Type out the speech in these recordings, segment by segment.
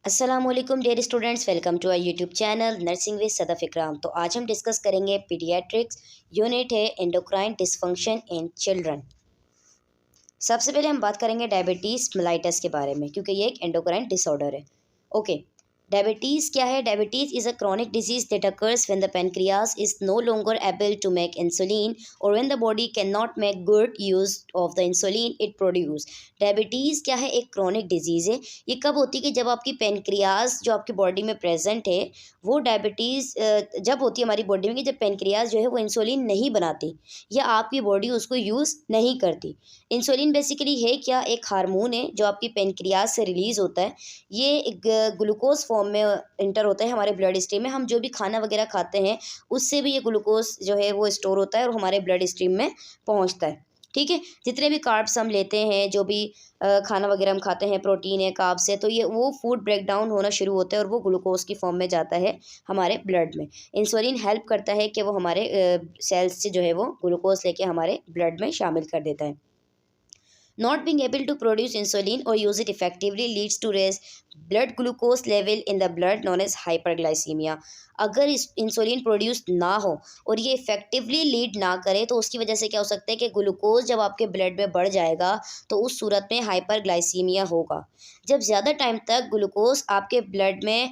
अस्सलामुअलैकुम dear students, welcome to our YouTube channel nursing with Sadaf Ikram. तो आज हम डिस्कस करेंगे पीडियाट्रिक्स। यूनिट है एंडोक्राइन डिसफंक्शन इन चिल्ड्रन। सबसे पहले हम बात करेंगे डायबिटीज़ मेलाइटस के बारे में, क्योंकि ये एक एंडोक्राइन डिसऑर्डर है। ओके, डायबिटीज़ क्या है? Diabetes is a chronic disease that occurs when the pancreas is no longer able to make insulin or when the body can not make good use of the insulin it produce. Diabetes क्या है? एक chronic disease है। ये कब होती है कि जब आपकी पैनक्रियाज जो आपकी बॉडी में प्रेजेंट है वो डायबिटीज़ जब होती है हमारी बॉडी में कि जब पैनक्रियाज जो है वो इंसुलिन नहीं बनाती या आपकी बॉडी उसको यूज़ नहीं करती। इंसुलिन बेसिकली है क्या? एक हार्मोन है जो आपकी पैनक्रियाज से रिलीज़ होता है। ये ग्लूकोज फॉर्म में इंटर होता है हमारे ब्लड स्ट्रीम में। हम जो भी खाना वगैरह खाते हैं उससे भी ये ग्लूकोज जो है वो स्टोर होता है और हमारे ब्लड स्ट्रीम में पहुंचता है। ठीक है, जितने भी कार्ब्स हम लेते हैं, जो भी खाना वगैरह हम खाते हैं, प्रोटीन है, कार्ब्स है, तो ये वो फूड ब्रेक डाउन होना शुरू होता है और वो ग्लूकोज की फॉर्म में जाता है हमारे ब्लड में। इंसुलिन हेल्प करता है कि वो हमारे सेल्स से जो है वो ग्लूकोज लेके हमारे ब्लड में शामिल कर देता है। Not being able to produce insulin or use it effectively leads to raise blood glucose level in the blood known as hyperglycemia। अगर इस इंसुलिन प्रोड्यूस ना हो और ये इफेक्टिवली लीड ना करे तो उसकी वजह से क्या हो सकता है कि ग्लूकोज जब आपके ब्लड में बढ़ जाएगा तो उस सूरत में हाइपरग्लाइसीमिया होगा। जब ज़्यादा टाइम तक ग्लूकोज आपके ब्लड में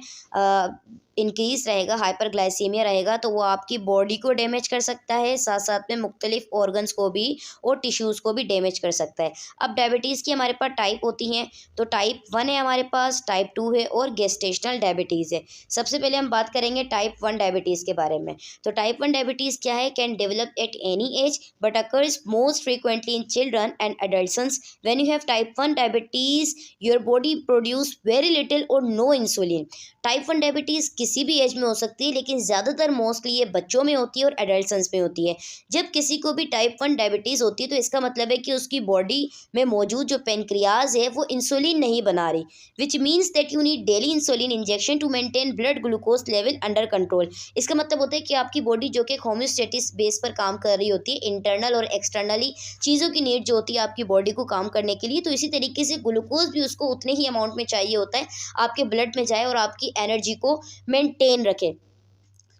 इंक्रीज़ रहेगा, हाइपरग्लाइसीमिया रहेगा, तो वो आपकी बॉडी को डैमेज कर सकता है, साथ साथ में मुख्तलिफ ऑर्गन्स को भी और टिश्यूज़ को भी डैमेज कर सकता है। अब डायबिटीज़ की हमारे पास टाइप होती हैं, तो टाइप 1 है हमारे पास, टाइप 2 है और गेस्टेशनल डायबिटीज़ है। सबसे पहले हम बात करेंगे टाइप 1 डायबिटीज़ के बारे में। तो टाइप 1 डायबिटीज़ क्या है? Can develop at any as but occurs most frequently in children and adults. When you have type 1 diabetes your body produce very little और नो इंसुलिन। टाइप 1 डायबिटीज़ किसी भी as में हो सकती है, लेकिन ज़्यादातर मोस्टली ये बच्चों में होती है और एडल्ट्स में होती है। जब किसी को भी टाइप 1 डायबिटीज़ होती है तो इसका मतलब है कि उसकी बॉडी में मौजूद जो पैनक्रियाज है वो इंसुलिन नहीं बना रही, which means that you need daily insulin injection to maintain blood glucose level under control. इसका मतलब होता है कि आपकी बॉडी जो कि होम्योस्टेटिस बेस पर काम कर रही होती है, इंटरनल और एक्सटर्नली चीज़ों की नीड जो होती है आपकी बॉडी को काम करने के लिए, तो इसी तरीके से ग्लूकोज भी उसको उतने ही अमाउंट में चाहिए होता है आपके ब्लड में जाए और आपकी एनर्जी को मेंटेन रखे।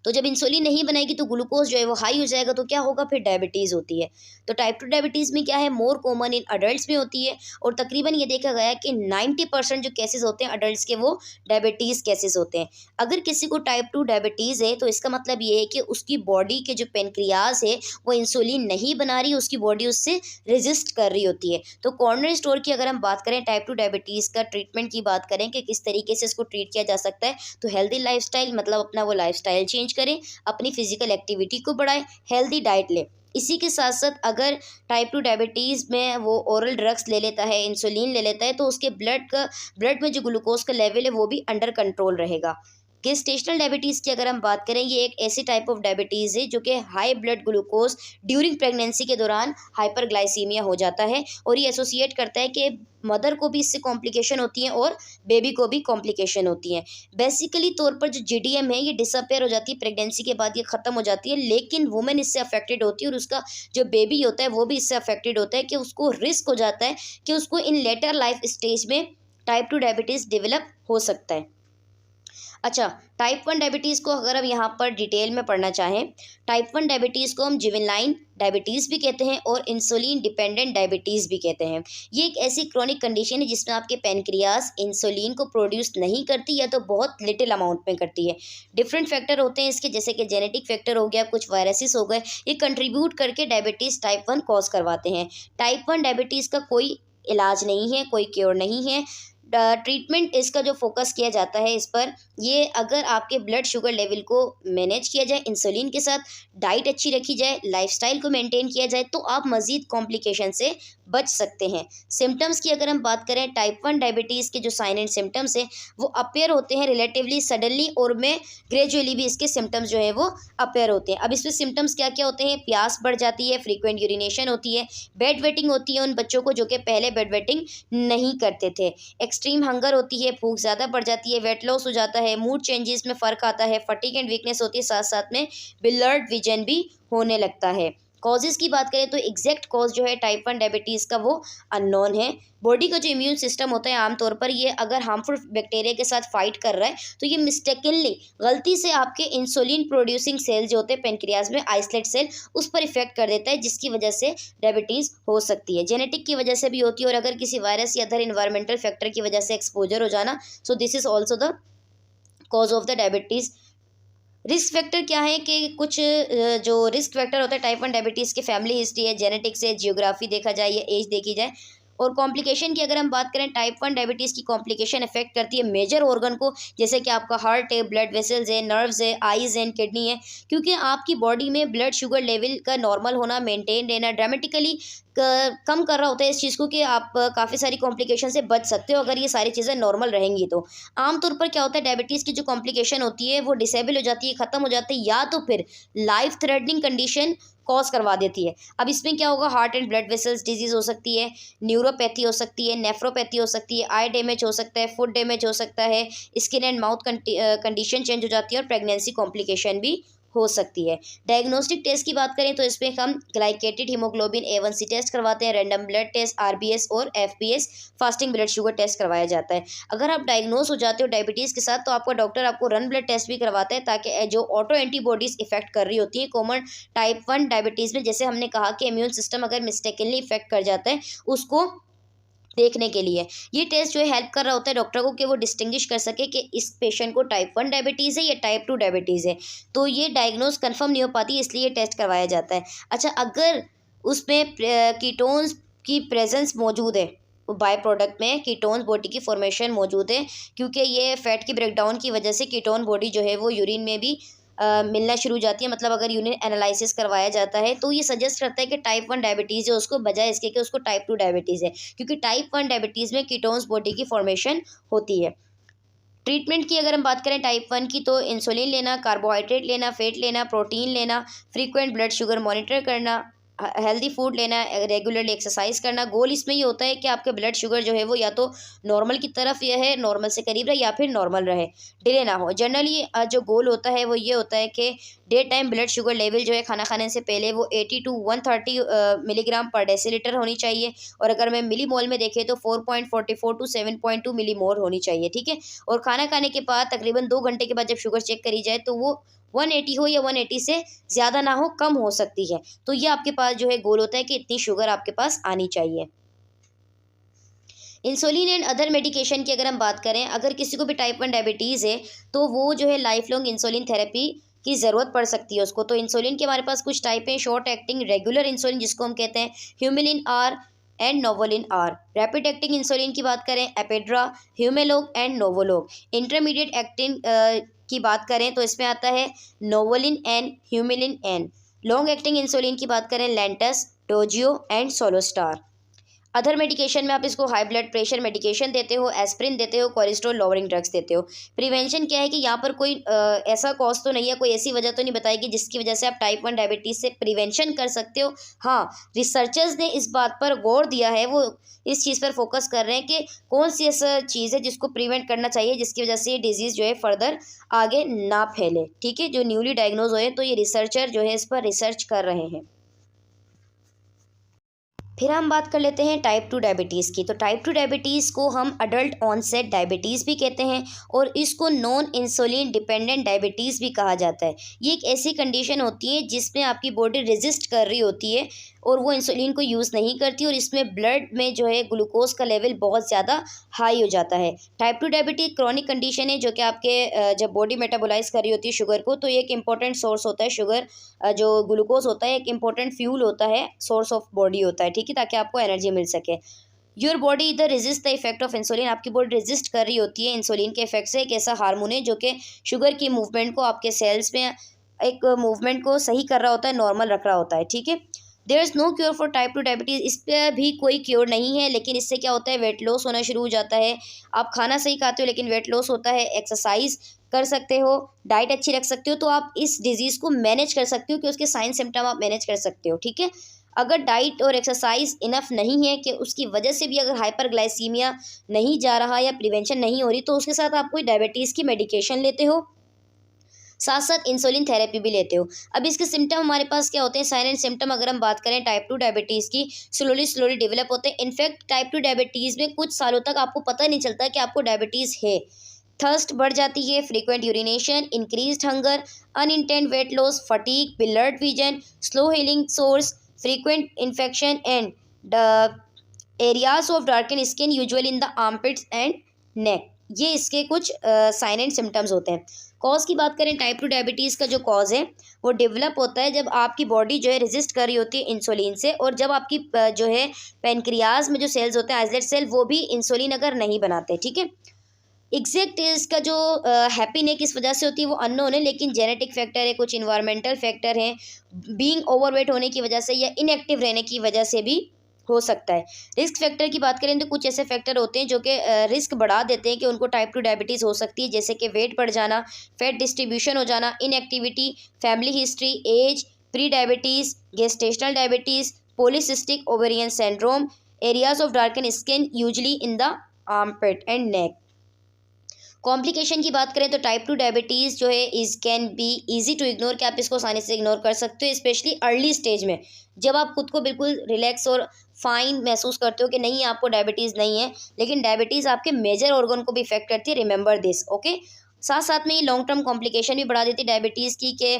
तो जब इंसुलिन नहीं बनेगी तो ग्लूकोज जो है वो हाई हो जाएगा, तो क्या होगा? फिर डायबिटीज़ होती है। तो टाइप 2 डायबिटीज़ में क्या है? मोर कॉमन इन अडल्ट्स में होती है और तकरीबन ये देखा गया है कि 90% जो केसेस होते हैं अडल्ट्स के वो डायबिटीज़ केसेस होते हैं। अगर किसी को टाइप 2 डायबिटीज़ है तो इसका मतलब ये है कि उसकी बॉडी के जो पेनक्रियाज है वो इंसुलिन नहीं बना रही, उसकी बॉडी उससे रेजिस्ट कर रही होती है। तो कॉर्नर स्टोर की अगर हम बात करें टाइप 2 डायबिटीज़ का ट्रीटमेंट की बात करें कि किस तरीके से इसको ट्रीट किया जा सकता है, तो हेल्दी लाइफस्टाइल, मतलब अपना वो लाइफस्टाइल चेंज करें, अपनी फिजिकल एक्टिविटी को बढ़ाएं, हेल्दी डाइट लें। इसी के साथ साथ अगर टाइप 2 डायबिटीज़ में वो ओरल ड्रग्स ले लेता है, इंसुलिन ले लेता है, तो उसके ब्लड में जो ग्लूकोज का लेवल है वो भी अंडर कंट्रोल रहेगा। गेस्टेशनल डायबिटीज़ की अगर हम बात करें, ये एक ऐसी टाइप ऑफ डायबिटीज़ है जो कि high blood glucose during pregnancy के दौरान हाइपरग्लाइसीमिया हो जाता है और ये एसोसिएट करता है कि मदर को भी इससे कॉम्प्लिकेशन होती हैं और बेबी को भी कॉम्प्लिकेशन होती हैं। बेसिकली तौर पर जो जीडीएम है ये डिसअपेयर हो जाती है प्रेगनेंसी के बाद, ये ख़त्म हो जाती है, लेकिन वुमेन इससे अफेक्टेड होती है और उसका जो बेबी होता है वो भी इससे अफेक्टेड होता है कि उसको रिस्क हो जाता है कि उसको इन लेटर लाइफ स्टेज में टाइप 2 डायबिटीज़ डेवलप हो सकता है। अच्छा, टाइप 1 डायबिटीज़ को अगर हम यहाँ पर डिटेल में पढ़ना चाहें, टाइप 1 डायबिटीज़ को हम जुवेनाइल डायबिटीज़ भी कहते हैं और इंसुलिन डिपेंडेंट डायबिटीज़ भी कहते हैं। ये एक ऐसी क्रॉनिक कंडीशन है जिसमें आपके पैनक्रियाज इंसुलिन को प्रोड्यूस नहीं करती या तो बहुत लिटिल अमाउंट में करती है। डिफरेंट फैक्टर होते हैं इसके, जैसे कि जेनेटिक फैक्टर हो गया, कुछ वायरसेस हो गए, ये कंट्रीब्यूट करके डायबिटीज़ टाइप 1 कॉज करवाते हैं। टाइप 1 डायबिटीज़ का कोई इलाज नहीं है, कोई क्योर नहीं है। ट्रीटमेंट इसका जो फोकस किया जाता है इस पर, ये अगर आपके ब्लड शुगर लेवल को मैनेज किया जाए इंसुलिन के साथ, डाइट अच्छी रखी जाए, लाइफस्टाइल को मेंटेन किया जाए, तो आप मज़ीद कॉम्प्लिकेशन से बच सकते हैं। सिम्टम्स की अगर हम बात करें, टाइप 1 डायबिटीज़ के जो साइन एंड सिम्टम्स हैं वो अपेयर होते हैं रिलेटिवली सडनली और में ग्रेजुअली भी इसके सिम्टम्स जो है वो अपेयर होते हैं। अब इसमें सिम्टम्स क्या क्या होते हैं? प्यास बढ़ जाती है, फ्रीक्वेंट यूरिनेशन होती है, बेड वेटिंग होती है उन बच्चों को जो कि पहले बेड वेटिंग नहीं करते थे, एक्सट्रीम हंगर होती है, भूख ज़्यादा बढ़ जाती है, वेट लॉस हो जाता है, मूड चेंजेस में फ़र्क आता है, फटीग एंड वीकनेस होती है, साथ साथ में ब्लर्ड विजन भी होने लगता है। कॉजेज़ की बात करें तो एग्जैक्ट कॉज जो है टाइप 1 डायबिटीज़ का वो अननोन है। बॉडी का जो इम्यून सिस्टम होता है आमतौर पर ये अगर हार्मफुल बैक्टीरिया के साथ फाइट कर रहा है तो ये मिस्टेकनली गलती से आपके इंसुलिन प्रोड्यूसिंग सेल जो होते हैं पेनक्रियाज में आइसलेट सेल उस पर इफेक्ट कर देता है, जिसकी वजह से डायबिटीज़ हो सकती है। जेनेटिक की वजह से भी होती है और अगर किसी वायरस या अदर इन्वायरमेंटल फैक्टर की वजह से एक्सपोजर हो जाना, so this is also the cause of the diabetes. Risk factor क्या है कि कुछ जो रिस्क फैक्टर होता है टाइप 1 डायबिटीज़ के फैमिली हिस्ट्री है, जेनेटिक्स है, जियोग्राफी देखा जाए या एज देखी जाए। और कॉम्प्लिकेशन की अगर हम बात करें, टाइप 1 डायबिटीज़ की कॉम्प्लिकेशन अफेक्ट करती है मेजर ऑर्गन को, जैसे कि आपका हार्ट है, ब्लड वेसल्स है, नर्व्स है, आइज़ एंड किडनी है। क्योंकि आपकी बॉडी में ब्लड शुगर लेवल का नॉर्मल होना, मेंटेन रहना ड्रामेटिकली कम कर रहा होता है इस चीज़ को कि आप काफ़ी सारी कॉम्प्लिकेशन से बच सकते हो अगर ये सारी चीज़ें नॉर्मल रहेंगी तो। आमतौर पर क्या होता है, डायबिटीज़ की जो कॉम्प्लिकेशन होती है वो डिसेबल हो जाती है, ख़त्म हो जाती है, या तो फिर लाइफ थ्रेटनिंग कंडीशन कॉज करवा देती है। अब इसमें क्या होगा, heart and blood vessels disease हो सकती है, न्यूरोपैथी हो सकती है, नेफ्रोपैथी हो सकती है, आई डैमेज हो सकता है, फुट डैमेज हो सकता है, skin and mouth condition change हो जाती है और प्रेगनेंसी कॉम्प्लिकेशन भी हो सकती है। डायग्नोस्टिक टेस्ट की बात करें तो इसमें हम ग्लाइकेटेड हीमोग्लोबिन A1C टेस्ट करवाते हैं, रैंडम ब्लड टेस्ट, RBS और FBS fasting blood sugar test करवाया जाता है। अगर आप डायग्नोस हो जाते हो डायबिटीज़ के साथ तो आपका डॉक्टर आपको रन ब्लड टेस्ट भी करवाता है, ताकि जो ऑटो एंटीबॉडीज़ इफेक्ट कर रही होती है कॉमन टाइप 1 डायबिटीज़ में, जैसे हमने कहा कि इम्यून सिस्टम अगर मिस्टेकनली इफेक्ट कर जाता है उसको देखने के लिए ये टेस्ट जो है हेल्प कर रहा होता है डॉक्टर को कि वो डिस्टिंग्विश कर सके कि इस पेशेंट को टाइप 1 डायबिटीज़ है या टाइप 2 डायबिटीज़ है। तो ये डायग्नोस कंफर्म नहीं हो पाती, इसलिए ये टेस्ट करवाया जाता है। अच्छा, अगर उसमें कीटोन्स की प्रेजेंस मौजूद है, बाय प्रोडक्ट में कीटोन्स बॉडी की फॉर्मेशन मौजूद है, क्योंकि ये फैट की ब्रेकडाउन की वजह से कीटोन बॉडी जो है वो यूरिन में भी मिलना शुरू हो जाती है। मतलब अगर यूरिन एनालिसिस करवाया जाता है तो ये सजेस्ट करता है कि टाइप 1 डायबिटीज़ है उसको, बजाय इसके कि उसको टाइप 2 डायबिटीज़ है, क्योंकि टाइप 1 डायबिटीज़ में कीटोन्स बॉडी की फॉर्मेशन होती है। ट्रीटमेंट की अगर हम बात करें टाइप 1 की तो इंसुलिन लेना, कार्बोहाइड्रेट लेना, फैट लेना, प्रोटीन लेना, फ्रीक्वेंट ब्लड शुगर मॉनिटर करना, हेल्दी फूड लेना, रेगुलरली एक्सरसाइज करना। गोल इसमें ये होता है कि आपके ब्लड शुगर जो है वो या तो नॉर्मल की तरफ ये है, नॉर्मल से करीब रहे, या फिर नॉर्मल रहे, डिले ना हो। जनरली जो गोल होता है वो ये होता है कि day time blood sugar level जो है खाना खाने से पहले वो 80 to 130 मिलीग्राम पर डेसीलीटर होनी चाहिए, और अगर मैं मिली मोल में देखें तो 4.44 to 7.2 मिली मोल होनी चाहिए, ठीक है। और खाना खाने के बाद तकरीबन 2 घंटे के बाद जब शुगर चेक करी जाए तो वो 180 हो या 180 से ज़्यादा ना हो, कम हो सकती है। तो ये आपके पास जो है गोल होता है कि इतनी शुगर आपके पास आनी चाहिए। इंसुलिन एंड अदर मेडिकेशन की अगर हम बात करें, अगर किसी को भी टाइप 1 डायबिटीज़ है तो वो जो है लाइफ लॉन्ग इंसुलिन थेरेपी की ज़रूरत पड़ सकती है उसको। तो इंसुलिन के हमारे पास कुछ टाइप हैं, शॉर्ट एक्टिंग रेगुलर इंसुलिन जिसको हम कहते हैं, Humulin R and Novolin R. Rapid acting insulin की बात करें, Apidra, Humalog and Novolog. Intermediate acting की बात करें तो इसमें आता है Novolin N, Humulin N. Long acting insulin की बात करें, Lantus, Toujeo and SoloStar. Other medication में आप इसको हाई ब्लड प्रेशर मेडिकेशन देते हो, एस्प्रिन देते हो, कोलेस्ट्रॉल लोअरिंग ड्रग्स देते हो। प्रिवेंशन क्या है कि यहाँ पर कोई ऐसा कॉज तो नहीं है, कोई ऐसी वजह तो नहीं बताई कि जिसकी वजह से आप टाइप 1 डायबिटीज़ से प्रिवेंशन कर सकते हो। हाँ, रिसर्चर्स ने इस बात पर गौर दिया है, वो इस चीज़ पर फोकस कर रहे हैं कि कौन सी ऐसा चीज़ है जिसको प्रिवेंट करना चाहिए जिसकी वजह से ये डिजीज़ जो है फर्दर आगे ना फैले, ठीक है। जो न्यूली डायग्नोज हुए तो ये रिसर्चर जो है इस पर रिसर्च कर रहे हैं। फिर हम बात कर लेते हैं टाइप 2 डायबिटीज़ की। तो टाइप 2 डायबिटीज़ को हम अडल्ट ऑनसेट डायबिटीज़ भी कहते हैं और इसको नॉन इंसुलिन डिपेंडेंट डायबिटीज़ भी कहा जाता है। ये एक ऐसी कंडीशन होती है जिसमें आपकी बॉडी रेजिस्ट कर रही होती है और वो इंसुलिन को यूज़ नहीं करती, और इसमें ब्लड में जो है ग्लूकोज का लेवल बहुत ज़्यादा हाई हो जाता है। टाइप 2 डायबिटीज़ क्रॉनिक कंडीशन है जो कि आपके जब बॉडी मेटाबोलाइज कर रही होती है शुगर को, तो ये एक इंपॉर्टेंट सोर्स होता है। शुगर जो ग्लूकोज होता है एक इंपॉर्टेंट फ्यूल होता है, सोर्स ऑफ बॉडी होता है, ठीक है, ताकि आपको एनर्जी मिल सके। योर बॉडी इधर resist the effect of insulin, आपकी बॉडी रेजिस्ट कर रही होती है इंसुलिन के इफेक्ट से। एक ऐसा हार्मोन है जो कि शुगर की मूवमेंट को आपके सेल्स में एक मूवमेंट को सही कर रहा होता है, नॉर्मल रख रहा होता है, ठीक है। There is no cure for type 2 diabetes, इस पर भी कोई क्योर नहीं है, लेकिन इससे क्या होता है, वेट लॉस होना शुरू हो जाता है। आप खाना सही खाते हो लेकिन वेट लॉस होता है, एक्सरसाइज कर सकते हो, डाइट अच्छी रख सकते हो, तो आप इस डिजीज़ को मैनेज कर सकते हो कि उसके साइन सिम्टम आप मैनेज कर सकते हो, ठीक है। अगर डाइट और एक्सरसाइज इनफ नहीं है कि उसकी वजह से भी अगर हाइपरग्लाइसीमिया नहीं जा रहा या प्रिवेंशन नहीं हो रही, तो उसके साथ आप कोई डायबिटीज़ की मेडिकेशन लेते हो साथ साथ इंसुलिन थेरेपी भी लेते हो। अब इसके सिम्टम हमारे पास क्या होते हैं, साइन एंड सिम्टम अगर हम बात करें टाइप 2 डायबिटीज़ की, स्लोली डेवलप होते हैं। इनफैक्ट टाइप 2 डायबिटीज़ में कुछ सालों तक आपको पता नहीं चलता कि आपको डायबिटीज़ है। थर्स्ट बढ़ जाती है, frequent urination, increased hunger, unintended weight loss, fatigue, blurred vision, slow healing sores, frequent infection and the areas of darken skin usually in the armpits and neck. ये इसके कुछ साइन एंड सिम्टम्स होते हैं। Cause की बात करें, type 2 diabetes का जो कॉज है वो डेवलप होता है जब आपकी बॉडी जो है रेजिस्ट कर रही होती है इंसुलिन से, और जब आपकी जो है पेनक्रियाज में जो सेल्स होते हैं आइसलेट सेल, वो भी इंसुलिन अगर नहीं बनाते। ठीक है, एग्जैक्ट इसका जो हैप्पी किस वजह से होती है वो अननोन है, लेकिन जेनेटिक फैक्टर है, कुछ इन्वायरमेंटल फैक्टर हैं, बीइंग ओवरवेट होने की वजह से या इनएक्टिव रहने की वजह से भी हो सकता है। रिस्क फैक्टर की बात करें तो कुछ ऐसे फैक्टर होते हैं जो कि रिस्क बढ़ा देते हैं कि उनको टाइप 2 डायबिटीज़ हो सकती है, जैसे कि वेट बढ़ जाना, फैट डिस्ट्रीब्यूशन हो जाना, inactivity, family history, age, pre diabetes, gestational diabetes, polycystic ovarian syndrome, areas of darken skin usually in the armpit and neck. Complication की बात करें तो टाइप 2 डायबिटीज़ जो है is can be easy to ignore, कि आप इसको आसानी से इग्नोर कर सकते हो, स्पेशली अर्ली स्टेज में, जब आप खुद को बिल्कुल रिलैक्स और फाइन महसूस करते हो कि नहीं आपको डायबिटीज़ नहीं है, लेकिन डायबिटीज़ आपके मेजर ऑर्गन को भी इफेक्ट करती है, रिमेंबर दिस। ओके, साथ साथ में ये लॉन्ग टर्म कॉम्प्लिकेशन भी बढ़ा देती है डायबिटीज़ की, कि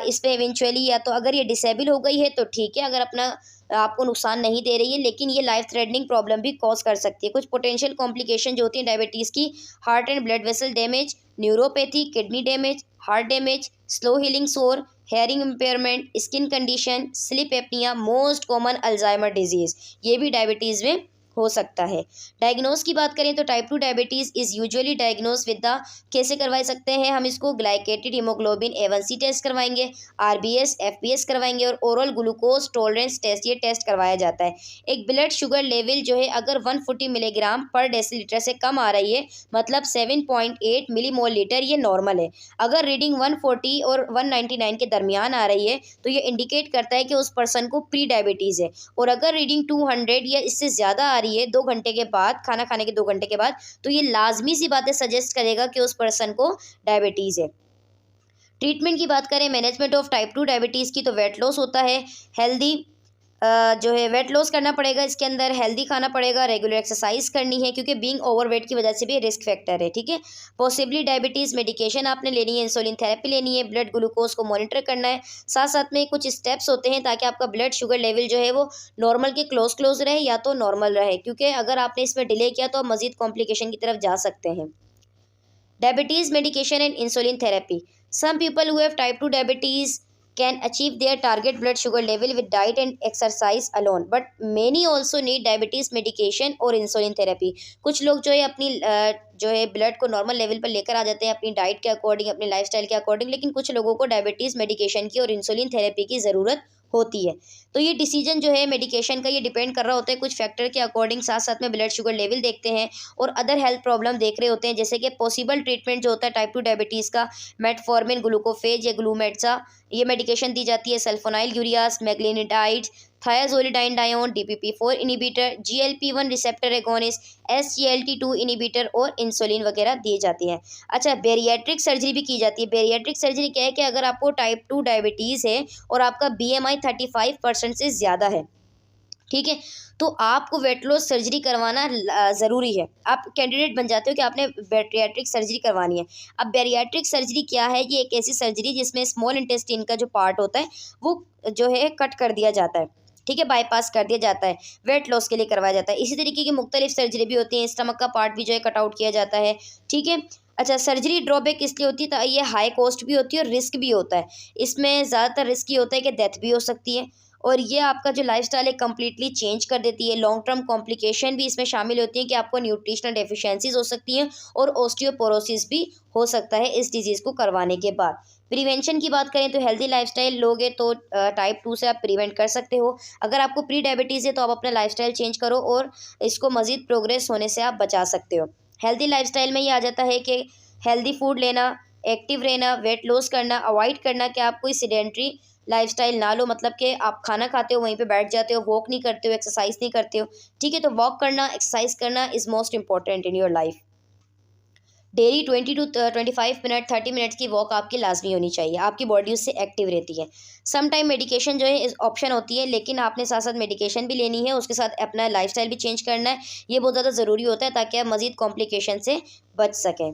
इस पर इवेंचुअली या तो अगर ये डिसेबल हो गई है तो ठीक है, अगर अपना आपको नुकसान नहीं दे रही है, लेकिन ये लाइफ थ्रेटनिंग प्रॉब्लम भी कॉज कर सकती है। कुछ पोटेंशियल कॉम्प्लिकेशन जो होती है डायबिटीज़ की, heart and blood vessel damage, neuropathy, kidney damage, heart damage, slow healing sore, hearing impairment, skin condition, sleep apnoea, most common Alzheimer disease, ये भी डायबिटीज़ में हो सकता है। डायग्नोज की बात करें तो type 2 diabetes is usually diagnose with the, कैसे करवा सकते हैं हम इसको, ग्लाइकेटेड हीमोग्लोबिन A1C टेस्ट करवाएंगे, RBS FBS करवाएंगे, और ओरल ग्लूकोज टॉलरेंस टेस्ट, ये टेस्ट करवाया जाता है। एक ब्लड शुगर लेवल जो है अगर 140 मिलीग्राम पर डेसीलीटर से कम आ रही है, मतलब 7.8 मिलीमोल लीटर, ये नॉर्मल है। अगर रीडिंग 140 और 199 के दरमियान आ रही है तो ये इंडिकेट करता है कि उस पर्सन को प्री डायबिटीज़ है, और अगर रीडिंग 200 या इससे ज़्यादा आ रही है 2 घंटे के बाद, खाना खाने के 2 घंटे के बाद, तो ये लाजमी सी बातें सजेस्ट करेगा कि उस पर्सन को डायबिटीज़ है। ट्रीटमेंट की बात करें, मैनेजमेंट ऑफ टाइप 2 डायबिटीज़ की, तो वेट लॉस होता है, हेल्दी जो है वेट लॉस करना पड़ेगा, इसके अंदर हेल्दी खाना पड़ेगा, रेगुलर एक्सरसाइज करनी है, क्योंकि बीइंग ओवरवेट की वजह से भी रिस्क फैक्टर है। ठीक है, पॉसिबली डायबिटीज़ मेडिकेशन आपने लेनी है, इंसुलिन थेरेपी लेनी है, ब्लड ग्लूकोज को मॉनिटर करना है, साथ साथ में कुछ स्टेप्स होते हैं ताकि आपका ब्लड शुगर लेवल जो है वो नॉर्मल के क्लोज रहे या तो नॉर्मल रहे, क्योंकि अगर आपने इसमें डिले किया तो आप मजीद कॉम्प्लिकेशन की तरफ जा सकते हैं। Diabetes medication and insulin therapy. Some people who have type 2 diabetes can achieve their target blood sugar level with diet and exercise alone, but many also need diabetes medication और insulin therapy. कुछ लोग जो है अपनी जो है blood को normal level पर लेकर आ जाते हैं अपनी डाइट के अकॉर्डिंग, अपनी लाइफस्टाइल के अकॉर्डिंग, लेकिन कुछ लोगों को डायबिटीज़ मेडिकेशन की और इंसुलिन थेरेपी की ज़रूरत होती है। तो ये डिसीजन जो है मेडिकेशन का, ये डिपेंड कर रहा होता है कुछ फैक्टर के अकॉर्डिंग, साथ साथ में ब्लड शुगर लेवल देखते हैं और अदर हेल्थ प्रॉब्लम देख रहे होते हैं, जैसे कि पॉसिबल ट्रीटमेंट जो होता है टाइप 2 डायबिटीज़ का, मेटफॉर्मिन, ग्लूकोफेज या ग्लूमेट्सा, ये मेडिकेशन दी जाती है, sulphonylureas, meglitinides, thiazolidinedione DPP4 inhibitor, GLP1 receptor agonist, SGLT2 inhibitor और इंसुलिन वगैरह दी जाती हैं। अच्छा, बेरियाट्रिक सर्जरी भी की जाती है। बेरियाट्रिक सर्जरी क्या है कि अगर आपको टाइप 2 डायबिटीज़ है और आपका BMI 35% से ज़्यादा है, ठीक है, तो आपको वेट लॉस सर्जरी करवाना ज़रूरी है। आप कैंडिडेट बन जाते हो कि आपने बैरियाट्रिक सर्जरी करवानी है। अब बैरियाट्रिक सर्जरी क्या है, ये एक ऐसी सर्जरी जिसमें स्मॉल इंटेस्टाइन का जो पार्ट होता है वो जो है कट कर दिया जाता है, ठीक है, बाईपास कर दिया जाता है, वेट लॉस के लिए करवाया जाता है। इसी तरीके की मुख्तलिफ सर्जरी भी होती है, स्टमक का पार्ट भी जो है कट आउट किया जाता है, ठीक है। अच्छा, सर्जरी ड्रॉबैक इसलिए होती है तो ये हाई कॉस्ट भी होती है और रिस्क भी होता है। इसमें ज़्यादातर रिस्क ये होता है कि डेथ भी हो सकती है, और ये आपका जो लाइफस्टाइल है कम्प्लीटली चेंज कर देती है। लॉन्ग टर्म कॉम्प्लिकेशन भी इसमें शामिल होती हैं कि आपको न्यूट्रिशनल डेफिशिएंसीज हो सकती हैं और ऑस्टियोपोरोसिस भी हो सकता है इस डिजीज़ को करवाने के बाद। प्रिवेंशन की बात करें तो हेल्दी लाइफस्टाइल लोगे तो टाइप 2 से आप प्रिवेंट कर सकते हो। अगर आपको प्री डायबिटीज़ है तो आप अपना लाइफस्टाइल चेंज करो और इसको मज़ीद प्रोग्रेस होने से आप बचा सकते हो। हेल्दी लाइफस्टाइल में ये आ जाता है कि हेल्दी फूड लेना, एक्टिव रहना, वेट लॉस करना, अवॉइड करना कि आप कोई सीडेंट्री लाइफस्टाइल ना लो, मतलब कि आप खाना खाते हो वहीं पे बैठ जाते हो, वॉक नहीं करते हो, एक्सरसाइज नहीं करते हो, ठीक है। तो वॉक करना, एक्सरसाइज करना is most important in your life. Daily 20 to 25 minute 30 minutes की वॉक आपकी लाजमी होनी चाहिए, आपकी बॉडी उससे एक्टिव रहती है। सम टाइम मेडिकेशन जो है इस ऑप्शन होती है, लेकिन आपने साथ साथ मेडिकेशन भी लेनी है, उसके साथ अपना लाइफस्टाइल भी चेंज करना है। ये बहुत ज़्यादा ज़रूरी होता है ताकि आप मज़ीद कॉम्प्लिकेशन से बच सकें।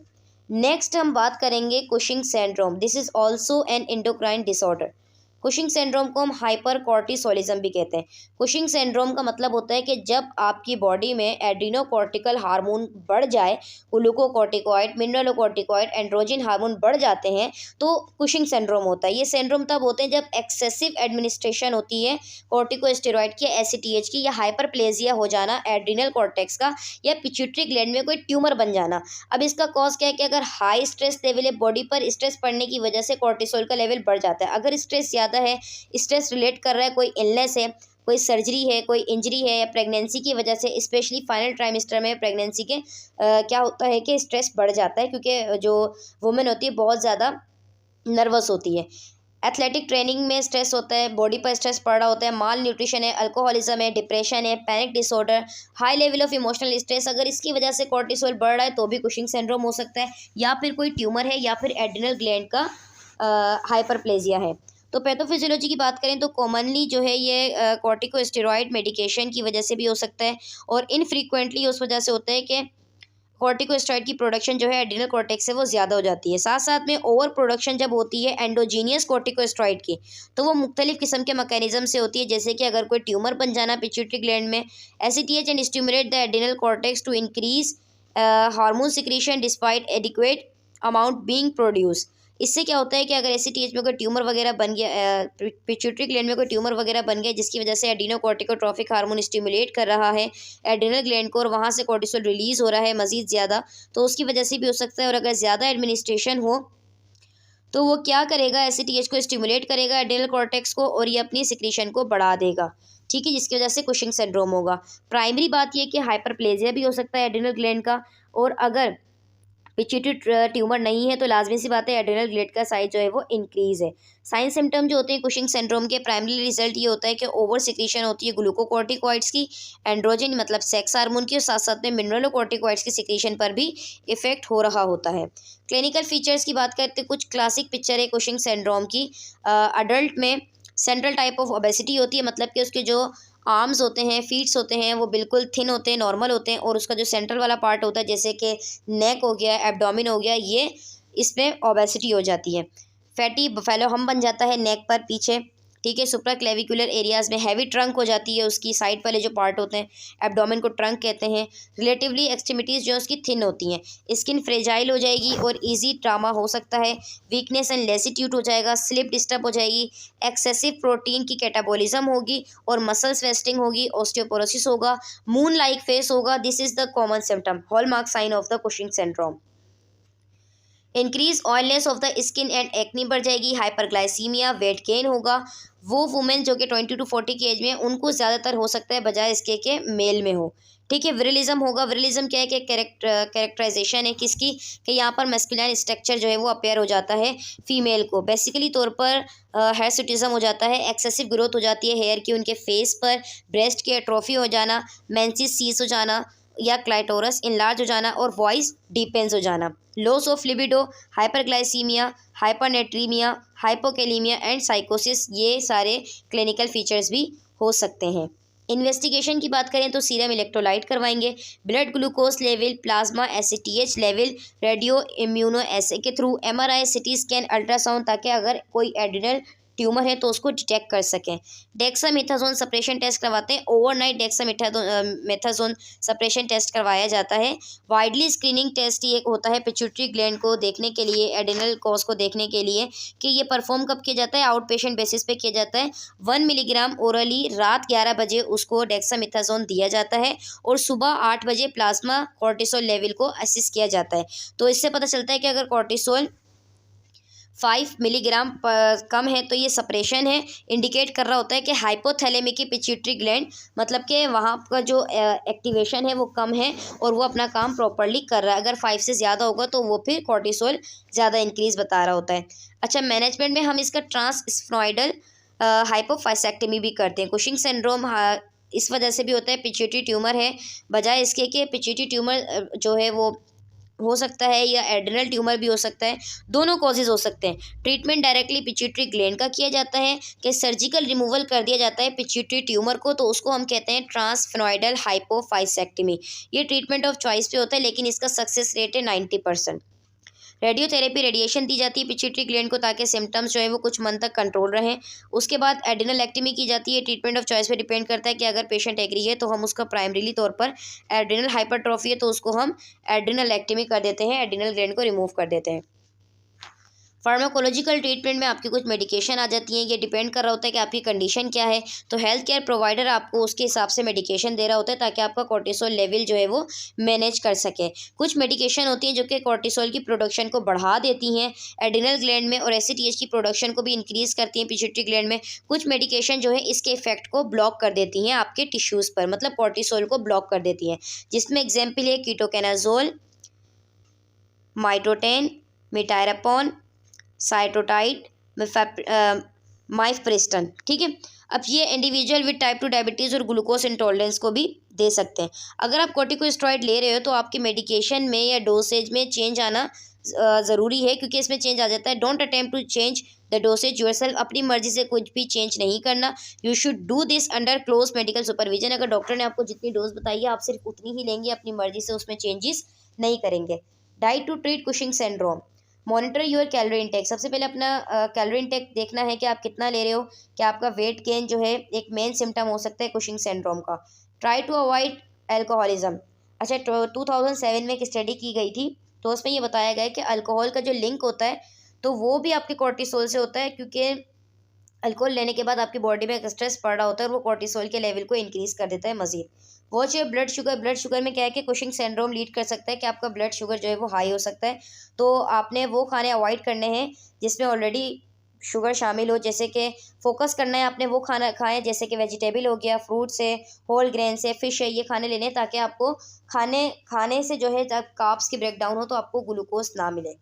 नेक्स्ट हम बात करेंगे Cushing syndrome. This is also an endocrine disorder. Cushing syndrome को हम हाइपर कॉर्टिसोलिज्म भी कहते हैं। कुशिंग सिंड्रोम का मतलब होता है कि जब आपकी बॉडी में एड्रीनोकॉर्टिकल हार्मोन बढ़ जाए, ग्लूकोकॉर्टिकॉइड, मिनरलोकॉर्टिकॉइड, एंड्रोजन हार्मोन बढ़ जाते हैं, तो कुशिंग सिंड्रोम होता है। ये सिंड्रोम तब होते हैं जब एक्सेसिव एडमिनिस्ट्रेशन होती है कॉर्टिकोस्टेरॉइड की, एसीटीएच की, या हाइपरप्लेजिया हो जाना एड्रिनल कॉर्टेक्स का, या पिट्यूटरी ग्लैंड में कोई ट्यूमर बन जाना। अब इसका कॉज क्या है कि अगर हाई स्ट्रेस लेवल है, बॉडी पर स्ट्रेस पड़ने की वजह से कॉर्टिसोल का लेवल बढ़ जाता है। अगर स्ट्रेस ज़्यादा है, स्ट्रेस रिलेट कर रहा है, कोई इलनेस है, कोई सर्जरी है, कोई इंजरी है, या प्रेगनेंसी की वजह से, स्पेशली फाइनल ट्राइमेस्टर में प्रेगनेंसी के क्या होता है कि स्ट्रेस बढ़ जाता है, क्योंकि जो वुमेन होती है बहुत ज़्यादा नर्वस होती है। एथलेटिक ट्रेनिंग में स्ट्रेस होता है, बॉडी पर स्ट्रेस पड़ रहा होता है, माल न्यूट्रिशन है, अल्कोहलिज्म है, डिप्रेशन है, panic disorder, high level of emotional stress, अगर इसकी वजह से कॉर्टिसोल बढ़ रहा है तो भी कुशिंग सिंड्रोम हो सकता है, या फिर कोई ट्यूमर है, या फिर एड्रिनल ग्लैंड का हाइपरप्लेजिया है। तो पैथोफिजियोलॉजी की बात करें तो कॉमनली जो है ये कॉर्टिकोस्टेरॉइड मेडिकेशन की वजह से भी हो सकता है, और इनफ्रीक्वेंटली उस वजह से होता है कि कॉर्टिकोस्टेरॉइड की प्रोडक्शन जो है एड्रिनल कॉर्टेक्स से वो ज़्यादा हो जाती है। साथ साथ में ओवर प्रोडक्शन जब होती है एंडोजीनियस कॉर्टिकोस्टेरॉइड की, तो वो मुख्तलिफ किस्म के मैकेनिज्म से होती है, जैसे कि अगर कोई ट्यूमर बन जाना पिट्यूटरी ग्लैंड में, ACTH and stimulate the adrenal cortex to increase hormone secretion despite adequate amount being produce. इससे क्या होता है कि अगर एसीटीएच में कोई ट्यूमर वगैरह बन गया, पिट्यूटरी ग्लैंड में कोई ट्यूमर वगैरह बन गया, जिसकी वजह से एडिनोकॉर्टिकोट्रॉफिक हार्मोन स्टिमुलेट कर रहा है एड्रिनल ग्लैंड को, और वहाँ से कॉर्टिसोल रिलीज़ हो रहा है मज़ीद ज़्यादा, तो उसकी वजह से भी हो सकता है। और अगर ज़्यादा एडमिनिस्ट्रेशन हो तो वो क्या करेगा, एसीटीएच को स्टिमुलेट करेगा एड्रिनल कॉर्टेक्स को, और ये अपनी सिक्रीशन को बढ़ा देगा, ठीक है, जिसकी वजह से कुशिंग सिंड्रोम होगा। प्राइमरी बात यह कि हाइपरप्लेजिया भी हो सकता है एड्रिनल ग्लैंड का, और अगर पिट्यूटरी ट्यूमर नहीं है तो लाजमी सी बात है एड्रिनल ग्लैंड का साइज जो है वो इंक्रीज़ है। साइन सिम्टम जो होते हैं कुशिंग सिंड्रोम के, प्राइमरी रिजल्ट ये होता है कि ओवर सिक्रीशन होती है ग्लूकोकॉर्टिकॉइड्स की, एंड्रोजन मतलब सेक्स हार्मोन की, और साथ साथ में मिनरलोकॉर्टिकॉइड्स की सिक्रीशन पर भी इफेक्ट हो रहा होता है। क्लिनिकल फीचर्स की बात करते हैं, कुछ क्लासिक पिक्चर है कुशिंग सिंड्रोम की। अडल्ट में सेंट्रल टाइप ऑफ ओबेसिटी होती है, मतलब कि उसके जो आर्म्स होते हैं, फीट्स होते हैं, वो बिल्कुल थिन होते हैं, नॉर्मल होते हैं, और उसका जो सेंट्रल वाला पार्ट होता है, जैसे कि नेक हो गया, एब्डोमेन हो गया, ये इसमें ओबेसिटी हो जाती है। फैटी बफेलो हम बन जाता है नेक पर पीछे, ठीक है। सुप्रा क्लेविकुलर एरियाज़ में हैवी ट्रंक हो जाती है, उसकी साइड वाले जो पार्ट होते हैं, एब्डोमेन को ट्रंक कहते हैं। रिलेटिवली एक्सट्रीमिटीज़ जो है उसकी थिन होती हैं। स्किन फ्रेजाइल हो जाएगी और इजी ट्रामा हो सकता है। वीकनेस एंड लेसिट्यूड हो जाएगा, स्लिप डिस्टर्ब हो जाएगी, एक्सेसिव प्रोटीन की कैटाबॉलिज्म होगी, और मसल्स वेस्टिंग होगी, ऑस्टियोपोरोसिस होगा, मून लाइक फेस होगा। This is the common symptom, hallmark sign of the Cushing syndrome. Increase oiliness of the skin and acne बढ़ जाएगी, हाइपरग्लाइसीमिया, वेट गेन होगा। वो वुमेन जो कि 20 to 40 की एज में, उनको ज़्यादातर हो सकता है बजाय इसके के मेल में हो, ठीक है। विरलिज्म होगा। विरलिज्म क्या है कि कैरेक्टराइजेशन है किसकी, कि यहाँ पर मस्कुलिन स्ट्रक्चर जो है वो अपेयर हो जाता है फीमेल को। बेसिकली तौर पर हेयरसुटिज्म हो जाता है, एक्सेसिव ग्रोथ हो जाती है हेयर की उनके फेस पर, ब्रेस्ट की एट्रोफी हो जाना, मेंसिस सीज हो जाना, या क्लाइटोरस इनलार्ज हो जाना, और वॉइस डीपेंस हो जाना। Loss of libido, hyperglycaemia, hypernatraemia, hypokalaemia and साइकोसिस, ये सारे क्लिनिकल फीचर्स भी हो सकते हैं। इन्वेस्टिगेशन की बात करें तो सीरम इलेक्ट्रोलाइट करवाएंगे, blood glucose level, plasma ACTH level, radioimmunoassay के through, MRI, CT scan, ultrasound, ताकि अगर कोई एड्रिनल ट्यूमर है तो उसको डिटेक्ट कर सकें। डेक्सामेथासोन सप्रेशन टेस्ट करवाते हैं, ओवरनाइट डेक्सामेथासोन सप्रेशन टेस्ट करवाया जाता है। वाइडली स्क्रीनिंग टेस्ट ही एक होता है पिट्यूटरी ग्लैंड को देखने के लिए, एड्रिनल कॉज को देखने के लिए, कि ये परफॉर्म कब किया जाता है, आउट पेशेंट बेसिस पे किया जाता है। 1 मिलीग्राम ओरली रात 11 बजे उसको डेक्सामेथासोन दिया जाता है, और सुबह 8 बजे प्लाज्मा कॉर्टिसोल लेवल को असिस्ट किया जाता है। तो इससे पता चलता है कि अगर कॉर्टिसोल 5 मिलीग्राम कम है तो ये सप्रेशन है, इंडिकेट कर रहा होता है कि हाइपोथैलेमिक पिट्यूटरी ग्लैंड, मतलब कि वहाँ का जो एक्टिवेशन है वो कम है और वो अपना काम प्रॉपरली कर रहा है। अगर 5 से ज़्यादा होगा तो वो फिर कॉर्टिसोल ज़्यादा इंक्रीज़ बता रहा होता है। अच्छा, मैनेजमेंट में हम इसका ट्रांसस्फेनॉइडल हाइपोफाइसेक्टमी भी करते हैं। कुशिंग सिंड्रोम इस वजह से भी होता है, पिट्यूटरी ट्यूमर है, बजाय इसके कि पिट्यूटरी ट्यूमर जो है वो हो सकता है या एड्रिनल ट्यूमर भी हो सकता है, दोनों कॉजेज हो सकते हैं। ट्रीटमेंट डायरेक्टली पिट्यूटरी ग्लैंड का किया जाता है कि सर्जिकल रिमूवल कर दिया जाता है पिट्यूटरी ट्यूमर को, तो उसको हम कहते हैं ट्रांसफेनॉइडल हाइपोफाइसेक्टमी। ये ट्रीटमेंट ऑफ चॉइस पे होता है, लेकिन इसका सक्सेस रेट है 90%। रेडियोथेरेपी रेडिएशन दी जाती है पिट्यूटरी ग्लैंड को ताकि सिम्टम्स जो है वो कुछ मंथ तक कंट्रोल रहें। उसके बाद एड्रिनलेक्टमी की जाती है। ट्रीटमेंट ऑफ चॉइस पे डिपेंड करता है कि अगर पेशेंट एग्री है तो हम उसका प्राइमरीली तौर पर एड्रिनल हाइपरट्रॉफी है तो उसको हम एड्रिनलेक्टमी कर देते हैं, एड्रिनल ग्लैंड को रिमूव कर देते हैं। फार्माकोलॉजिकल ट्रीटमेंट में आपकी कुछ मेडिकेशन आ जाती हैं। ये डिपेंड कर रहा होता है कि आपकी कंडीशन क्या है, तो हेल्थ केयर प्रोवाइडर आपको उसके हिसाब से मेडिकेशन दे रहा होता है ताकि आपका कोर्टिसोल लेवल जो है वो मैनेज कर सके। कुछ मेडिकेशन होती हैं जो कि कोर्टिसोल की प्रोडक्शन को बढ़ा देती हैं एड्रिनल ग्लैंड में और एसीटीएच की प्रोडक्शन को भी इंक्रीज करती हैं पिट्यूटरी ग्लैंड में। कुछ मेडिकेशन जो है इसके इफेक्ट को ब्लॉक कर देती हैं आपके टिश्यूज़ पर, मतलब कोर्टिसोल को ब्लॉक कर देती हैं, जिसमें एग्जाम्पल है कीटोकेनाजोल, माइटोटेन, मिटायरापॉन, साइटोटाइट, माइफप्रिस्टन। ठीक है। अब ये इंडिविजुअल विद टाइप 2 डायबिटीज़ और ग्लूकोज इंटॉलरेंस को भी दे सकते हैं। अगर आप कॉर्टिकोस्टेरॉइड ले रहे हो तो आपके मेडिकेशन में या डोसेज में चेंज आना ज़रूरी है, क्योंकि इसमें चेंज आ जाता है। Don't attempt to change the dosage yourself. अपनी मर्जी से कुछ भी चेंज नहीं करना। You should do this under close medical supervision. अगर डॉक्टर ने आपको जितनी डोज बताई है आप सिर्फ उतनी ही लेंगे, अपनी मर्जी से उसमें चेंजेस नहीं करेंगे। Diet to treat Cushing syndrome. Monitor your calorie intake. सबसे पहले अपना कैलोरी इंटेक देखना है कि आप कितना ले रहे हो। कि आपका वेट गेन जो है एक मेन सिम्टम हो सकता है कुशिंग सिंड्रोम का। Try to avoid alcoholism. अच्छा, 2007 में एक स्टडी की गई थी तो उसमें ये बताया गया है कि अल्कोहल का जो लिंक होता है तो वो भी आपके कोर्टिसोल से होता है, क्योंकि अल्कोहल लेने के बाद आपकी बॉडी में एक स्ट्रेस पड़ रहा होता है और वो कोर्टिसोल के लेवल को इंक्रीज कर देता है मजीद। Watch your blood sugar. Blood sugar में क्या है कि कुशिंग सिंड्रोम लीड कर सकता है कि आपका ब्लड शुगर जो है वो हाई हो सकता है, तो आपने वो खाने अवॉइड करने हैं जिसमें ऑलरेडी शुगर शामिल हो। जैसे कि फोकस करना है आपने वो खाना खाएं जैसे कि वेजिटेबल हो गया, फ्रूट्स है, होल ग्रेन्स है, फिश है, ये खाने लेने ताकि आपको खाने से जो है जब कार्ब्स की ब्रेकडाउन हो तो आपको ग्लूकोज ना मिले।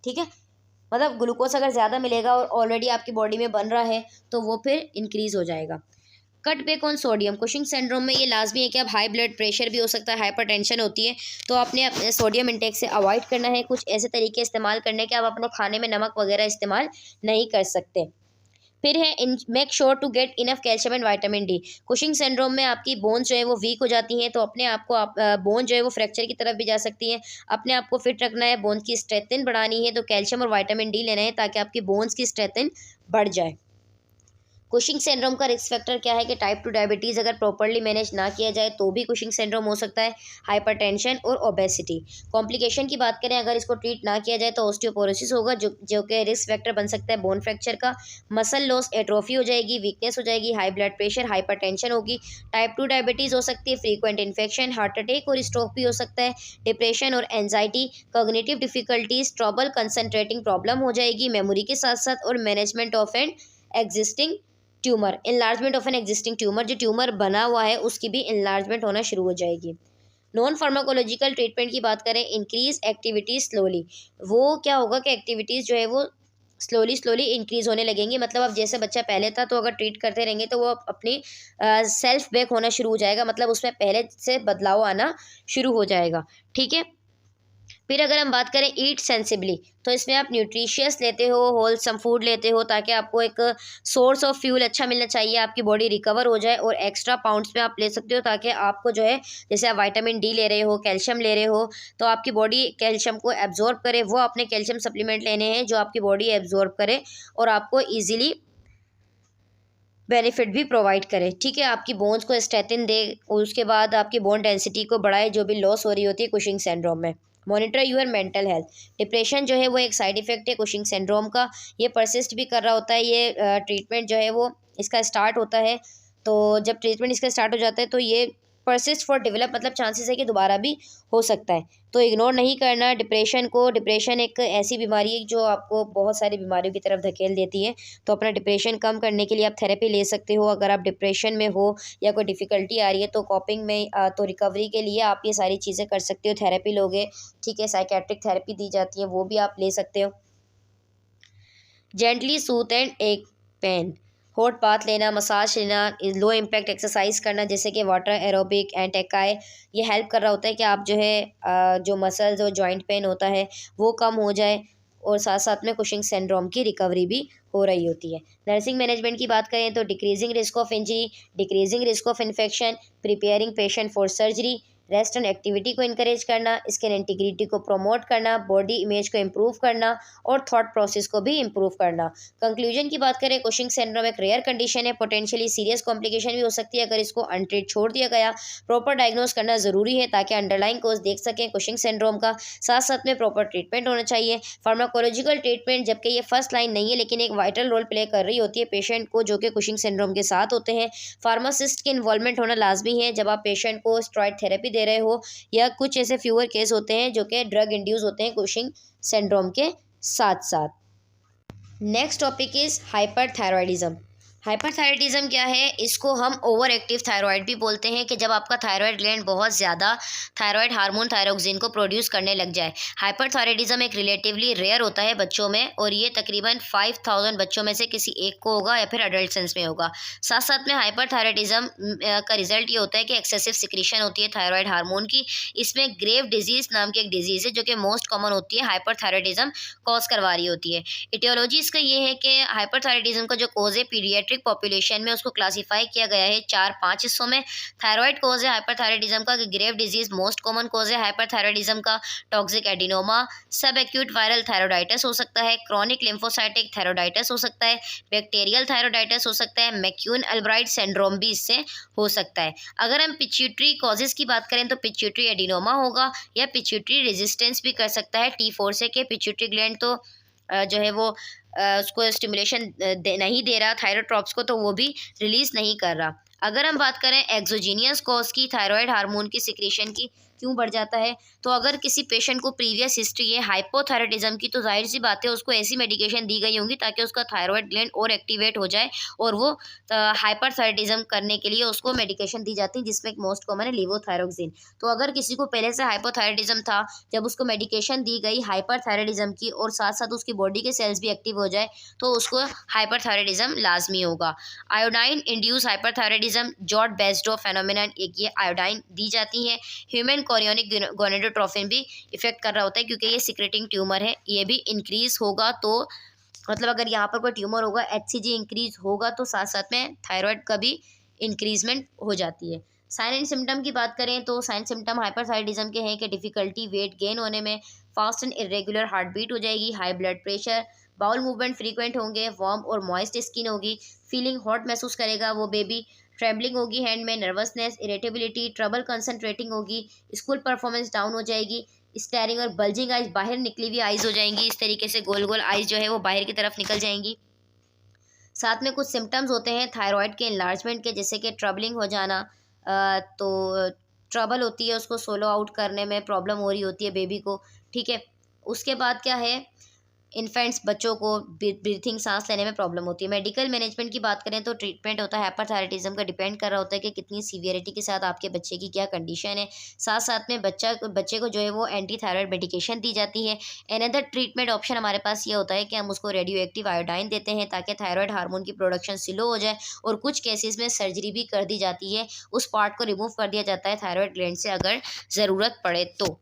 ठीक है, मतलब ग्लूकोज अगर ज़्यादा मिलेगा और ऑलरेडी आपकी बॉडी में बन रहा है तो वो फिर इंक्रीज़ हो जाएगा। Cut back on sodium. Cushing syndrome में ये लाजमी है कि अब हाई ब्लड प्रेशर भी हो सकता है, हाइपरटेंशन होती है, तो आपने अपने सोडियम इंटेक से अवॉइड करना है। कुछ ऐसे तरीके इस्तेमाल करने हैं कि आप अपने खाने में नमक वगैरह इस्तेमाल नहीं कर सकते। फिर है इन make sure to get enough calcium and vitamin D. Cushing syndrome में आपकी बोन्स जो है वो वीक हो जाती हैं, तो अपने आप को बोन जो है वो फ्रैक्चर की तरफ भी जा सकती हैं। अपने आप को फिट रखना है, बोन्स की स्ट्रेंथ बढ़ानी है, तो कैल्शियम और विटामिन डी लेना है ताकि आपकी बोन्स की स्ट्रेंथ बढ़ जाए। कुशिंग सिंड्रोम का रिस्क फैक्टर क्या है कि टाइप 2 डायबिटीज़ अगर प्रॉपर्ली मैनेज ना किया जाए तो भी कुशिंग सिंड्रोम हो सकता है, हाइपरटेंशन और ओबेसिटी। कॉम्प्लिकेशन की बात करें, अगर इसको ट्रीट ना किया जाए तो ऑस्टियोपोरोसिस होगा जो कि रिस्क फैक्टर बन सकता है बोन फ्रैक्चर का। मसल लॉस, एट्रोफी हो जाएगी, वीकनेस हो जाएगी, हाई ब्लड प्रेशर, हाइपरटेंशन होगी। टाइप 2 डायबिटीज़ हो सकती है, फ्रीक्वेंट इन्फेक्शन, हार्ट अटैक और स्ट्रोक भी हो सकता है। डिप्रेशन और anxiety, cognitive difficulties, trouble concentrating problem हो जाएगी मेमोरी के साथ साथ, और management of an existing tumour, enlargement of an existing tumour, जो ट्यूमर बना हुआ है उसकी भी इनलार्जमेंट होना शुरू हो जाएगी। नॉन फार्माकोलॉजिकल ट्रीटमेंट की बात करें, इंक्रीज एक्टिविटीज स्लोली। वो क्या होगा कि एक्टिविटीज़ जो है वो स्लोली इंक्रीज होने लगेंगी। मतलब अब जैसे बच्चा पहले था तो अगर ट्रीट करते रहेंगे तो वो अपनी सेल्फ बैक होना शुरू हो जाएगा, मतलब उसमें पहले से बदलाव आना शुरू हो जाएगा। ठीक है। फिर अगर हम बात करें ईट सेंसिबली, तो इसमें आप न्यूट्रिशियस लेते हो, होलसम फूड लेते हो ताकि आपको एक सोर्स ऑफ फ्यूल अच्छा मिलना चाहिए, आपकी बॉडी रिकवर हो जाए, और एक्स्ट्रा पाउंड्स में आप ले सकते हो ताकि आपको जो है जैसे आप विटामिन डी ले रहे हो, कैल्शियम ले रहे हो, तो आपकी बॉडी कैल्शियम को एब्जॉर्ब करे। वो अपने कैल्शियम सप्लीमेंट लेने हैं जो आपकी बॉडी एब्जॉर्ब करे और आपको ईजिली बेनिफिट भी प्रोवाइड करे। ठीक है, आपकी बोन्स को स्ट्रेंथन दे और उसके बाद आपकी बोन डेंसिटी को बढ़ाए जो भी लॉस हो रही होती है कुशिंग सिंड्रोम में। Monitor your mental health. Depression जो है वो एक साइड इफेक्ट है कुशिंग सिंड्रोम का, ये परसिस्ट भी कर रहा होता है। ये ट्रीटमेंट जो है वो इसका स्टार्ट होता है, तो जब ट्रीटमेंट इसका स्टार्ट हो जाता है तो ये परसिस्ट फॉर डेवलप, मतलब चांसेस है कि दोबारा भी हो सकता है, तो इग्नोर नहीं करना डिप्रेशन को। डिप्रेशन एक ऐसी बीमारी है जो आपको बहुत सारी बीमारियों की तरफ धकेल देती है, तो अपना डिप्रेशन कम करने के लिए आप थेरेपी ले सकते हो। अगर आप डिप्रेशन में हो या कोई डिफ़िकल्टी आ रही है तो कॉपिंग में तो रिकवरी के लिए आप ये सारी चीज़ें कर सकते हो, थेरेपी लोगे। ठीक है, साइकेट्रिक थेरेपी दी जाती है, वो भी आप ले सकते हो। जेंटली सूथ एंड एक पेन। हॉट बाथ लेना, मसाज लेना, लो इम्पैक्ट एक्सरसाइज करना जैसे कि वाटर एरोबिक एंड टेकाई, ये हेल्प कर रहा होता है कि आप जो है जो मसल्स और जॉइंट पेन होता है वो कम हो जाए, और साथ साथ में कुशिंग सिंड्रोम की रिकवरी भी हो रही होती है। नर्सिंग मैनेजमेंट की बात करें तो decreasing risk of injury, decreasing risk of infection, preparing patient for surgery, rest and activity को इनकरेज करना, स्किन इंटीग्रिटी को प्रमोट करना, बॉडी इमेज को इम्प्रूव करना और थॉट प्रोसेस को भी इम्प्रूव करना। कंक्लूजन की बात करें, कुशिंग सिंड्रोम एक रेयर कंडीशन है, पोटेंशियली सीरियस कॉम्प्लिकेशन भी हो सकती है अगर इसको अनट्रीट छोड़ दिया गया। प्रॉपर डायग्नोज करना ज़रूरी है ताकि अंडरलाइन कोज देख सकें कुशिंग सिंड्रोम का, साथ साथ में प्रॉपर ट्रीटमेंट होना चाहिए। फार्माकोलॉजिकल ट्रीटमेंट, जबकि ये फर्स्ट लाइन नहीं है लेकिन एक वाइटल रोल प्ले कर रही होती है पेशेंट को जो कि कुशिंग सिंड्रोम के साथ होते हैं। फार्मासिस्ट की इन्वॉल्वमेंट होना लाजमी है जब आप पेशेंट को स्टेरॉइड थेरेपी दे रहे हो, या कुछ ऐसे फ्यूअर केस होते हैं जो कि ड्रग इंड्यूस होते हैं कुशिंग सिंड्रोम के साथ साथ। Next topic is hyperthyroidism. Hyperthyroidism क्या है? इसको हम ओवर एक्टिव थायराइड भी बोलते हैं कि जब आपका थायराइड ग्लैंड बहुत ज़्यादा थायराइड हार्मोन थायरोक्सिन को प्रोड्यूस करने लग जाए। हाइपरथायरॉयडिज्म एक रिलेटिवली रेयर होता है बच्चों में, और ये तकरीबन 5000 बच्चों में से किसी एक को होगा या फिर अडल्ट्स में होगा। साथ साथ में हाइपरथायरॉयडिज्म का रिजल्ट ये होता है कि एक्सेसिव सिक्रीशन होती है थायराइड हार्मोन की। इसमें ग्रेव डिजीज़ नाम की एक डिजीज़ है जो कि मोस्ट कॉमन होती है, हाइपरथायरॉयडिज्म कॉज करवा रही होती है। इटियोलॉजी इसका ये है कि हाइपरथायरॉयडिज्म का जो कोज है पीडियाट्रिक पॉपुलेशन में उसको क्लासिफाई किया गया है 4-5 हिस्सों में। थायराइड कोज है हाइपरथायरॉयडिज्म का, Grave disease most common cause है हाइपरथायरॉयडिज्म का, toxic adenoma, sub acute viral thyroiditis हो सकता है, क्रॉनिक लिम्फोसाइटिक थायरोडाइटिस हो सकता है, बैक्टीरियल थायरोडाइटिस हो सकता है, मैक्यून अल्ब्राइट सिंड्रोम भी इससे हो सकता है। अगर हम पिट्यूटरी कॉजेज की बात करें तो पिट्यूटरी एडिनोमा होगा, या पिट्यूटरी रेजिस्टेंस भी कर सकता है T4 से, कि पिट्यूटरी ग्लैंड तो जो है वो उसको स्टिमुलेशन नहीं दे रहा थायरोट्रॉप्स को, तो वो भी रिलीज़ नहीं कर रहा। अगर हम बात करें एक्सोजीनियस कॉज की, थायराइड हार्मोन की सिक्रीशन की क्यों बढ़ जाता है, तो अगर किसी पेशेंट को प्रीवियस हिस्ट्री है हाइपोथायराइडिज्म की, तो जाहिर सी बात है उसको ऐसी मेडिकेशन दी गई होंगी ताकि उसका थायराइड ग्लैंड और एक्टिवेट हो जाए, और वो हाइपरथायराइडिज्म करने के लिए उसको मेडिकेशन दी जाती है जिसमें एक मोस्ट कॉमन है लेवोथायरोक्सिन। तो अगर किसी को पहले से हाइपोथायराइडिज्म था, जब उसको मेडिकेशन दी गई हाइपरथायराइडिज्म की और साथ साथ उसकी बॉडी के सेल्स भी एक्टिव हो जाए, तो उसको हाइपरथायराइडिज्म लाजमी होगा। Iodine induced hyperthyroidism, George Basedow phenomenon, एक ये आयोडाइन दी जाती है। ह्यूमन कोरियोनिक गोनेडोट्रोफिन भी इफेक्ट कर रहा होता है क्योंकि ये सिक्रेटिंग ट्यूमर है, ये भी इंक्रीज होगा। तो मतलब अगर यहाँ पर कोई ट्यूमर होगा, HCG इंक्रीज होगा, तो साथ साथ में थायराइड का भी इंक्रीजमेंट हो जाती है। साइन एंड सिम्टम की बात करें तो साइन सिम्टम हाइपरथायराइडिज्म के हैं कि डिफिकल्टी वेट गेन होने में, fast and irregular heart beat हो जाएगी, high blood pressure, bowel movement frequent होंगे, वार्म और मॉइस्ट स्किन होगी, फीलिंग हॉट महसूस करेगा वो बेबी, ट्रैवलिंग होगी हैंड में, नर्वसनेस, इरिटेबिलिटी, ट्रबल कंसंट्रेटिंग होगी, स्कूल परफॉर्मेंस डाउन हो जाएगी, स्टेरिंग और बल्जिंग आइज, बाहर निकली हुई आइज हो जाएंगी, इस तरीके से गोल गोल आइज जो है वो बाहर की तरफ निकल जाएंगी। साथ में कुछ सिम्टम्स होते हैं थायराइड के इन्लार्जमेंट के, जैसे कि ट्रबलिंग हो जाना, तो ट्रबल होती है, उसको सोलो आउट करने में प्रॉब्लम हो रही होती है बेबी को, ठीक है। उसके बाद क्या है, इन्फेंट्स बच्चों को ब्रीथिंग सांस लेने में प्रॉब्लम होती है। मेडिकल मैनेजमेंट की बात करें तो ट्रीटमेंट होता है हाइपरथायराइडिज्म का, डिपेंड कर रहा होता है कि कितनी सीवियरिटी के साथ आपके बच्चे की क्या कंडीशन है। साथ साथ में बच्चे को जो है वो एंटी थायराइड मेडिकेशन दी जाती है। अनदर ट्रीटमेंट ऑप्शन हमारे पास ये होता है कि हम उसको रेडियो एक्टिव आयोडाइन देते हैं ताकि थायराइड हार्मोन की प्रोडक्शन स्लो हो जाए, और कुछ केसेस में सर्जरी भी कर दी जाती है, उस पार्ट को रिमूव कर दिया जाता है थायराइड ग्लैंड से अगर ज़रूरत पड़े तो।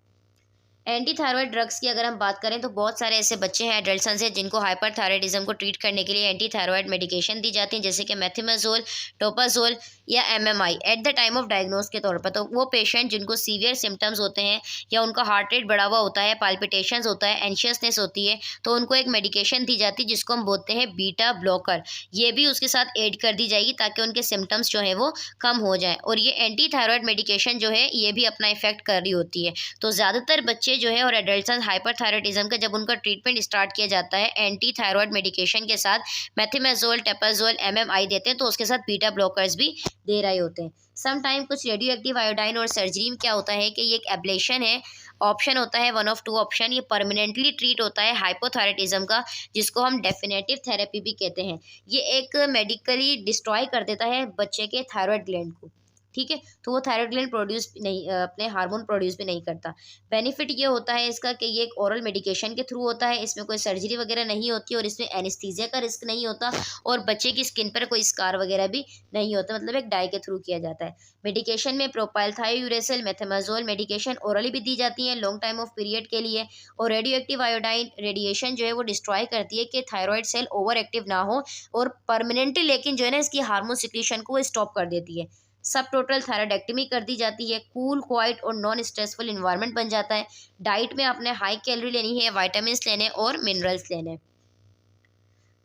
एंटी थायराइड ड्रग्स की अगर हम बात करें तो बहुत सारे ऐसे बच्चे हैं एडल्ट्स हैं जिनको हाइपरथायराइडिज्म को ट्रीट करने के लिए एंटी थायराइड मेडिकेशन दी जाती है, जैसे कि मेथिमाजोल, टोपाजोल या MMI at the time of diagnose के तौर पर। तो वो पेशेंट जिनको सीवियर सिम्टम्स होते हैं या उनका हार्ट रेट बढ़ा हुआ होता है, पाल्पिटेशंस होता है, एंशियसनेस होती है, तो उनको एक मेडिकेशन दी जाती है जिसको हम बोलते हैं बीटा ब्लॉकर। ये भी उसके साथ ऐड कर दी जाएगी ताकि उनके सिम्टम्स जो है वो कम हो जाएँ, और ये एंटी थायराइड मेडिकेशन जो है ये भी अपना इफेक्ट कर रही होती है। तो ज़्यादातर बच्चे जो है और एडल्ट्स हाइपरथायराइडिज्म का जब उनका ट्रीटमेंट स्टार्ट किया जाता है एंटी थायराइड मेडिकेशन के साथ, मेथिमाजोल, टेपाजोल, MMI देते हैं, तो उसके साथ बीटा ब्लॉकर्स भी दे रहे होते हैं। सम टाइम कुछ रेडियो एक्टिव आयोडाइन और सर्जरी में क्या होता है कि ये एक एब्लेशन है, ऑप्शन होता है 1 of 2 ऑप्शन, ये परमानेंटली ट्रीट होता है हाइपोथायराइडिज्म का, जिसको हम डेफिनेटिव थेरेपी भी कहते हैं। ये एक मेडिकली डिस्ट्रॉय कर देता है बच्चे के थायराइड ग्लैंड को। ठीक है, तो वो थायराइड ग्लैंड प्रोड्यूस नहीं अपने हार्मोन प्रोड्यूस भी नहीं करता। बेनिफिट ये होता है इसका कि ये एक ओरल मेडिकेशन के थ्रू होता है, इसमें कोई सर्जरी वगैरह नहीं होती और इसमें एनेस्थीसिया का रिस्क नहीं होता और बच्चे की स्किन पर कोई स्कार वगैरह भी नहीं होता, मतलब एक डाई के थ्रू किया जाता है। मेडिकेशन में प्रोपाइल थायोयूरेसिल, मेथामेजोल मेडिकेशन ओरली भी दी जाती है लॉन्ग टाइम ऑफ पीरियड के लिए। और रेडियो एक्टिव आयोडाइन रेडिएशन जो है वो डिस्ट्रॉय करती है कि थायराइड सेल ओवर एक्टिव ना हो और परमानेंटली लेकिन जो है ना इसकी हार्मोन सिक्रीशन को वो स्टॉप कर देती है। सब टोटल थायराइडेक्टमी कर दी जाती है। कूल, क्वाइट और नॉन स्ट्रेसफुल इन्वायरमेंट बन जाता है। डाइट में आपने हाई कैलोरी लेनी है, वाइटामिन लेने और मिनरल्स लेने।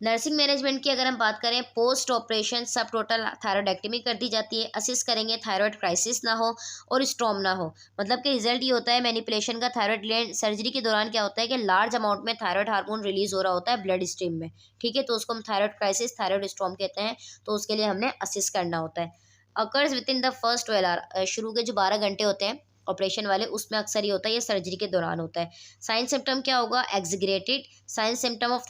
नर्सिंग मैनेजमेंट की अगर हम बात करें, पोस्ट ऑपरेशन सब टोटल थायराइडेक्टमी कर दी जाती है। असिस्ट करेंगे थायराइड क्राइसिस ना हो और स्ट्रॉम ना हो। मतलब कि रिजल्ट ये होता है मैनिपुलेशन का थायराइड ग्लैंड। सर्जरी के दौरान क्या होता है कि लार्ज अमाउंट में थायराइड हार्मोन रिलीज हो रहा होता है ब्लड स्ट्रीम में, ठीक है, तो उसको हम थायराइड क्राइसिस, थायराइड स्ट्रॉम कहते हैं, तो उसके लिए हमने असिस्ट करना होता है। अकर्स विद इन द फर्स्ट 12 आवर, शुरू के जो 12 घंटे होते हैं ऑपरेशन वाले उसमें अक्सर ही होता है, ये सर्जरी के दौरान होता है। साइन सिम्टम क्या होगा? Exaggerated sign symptom of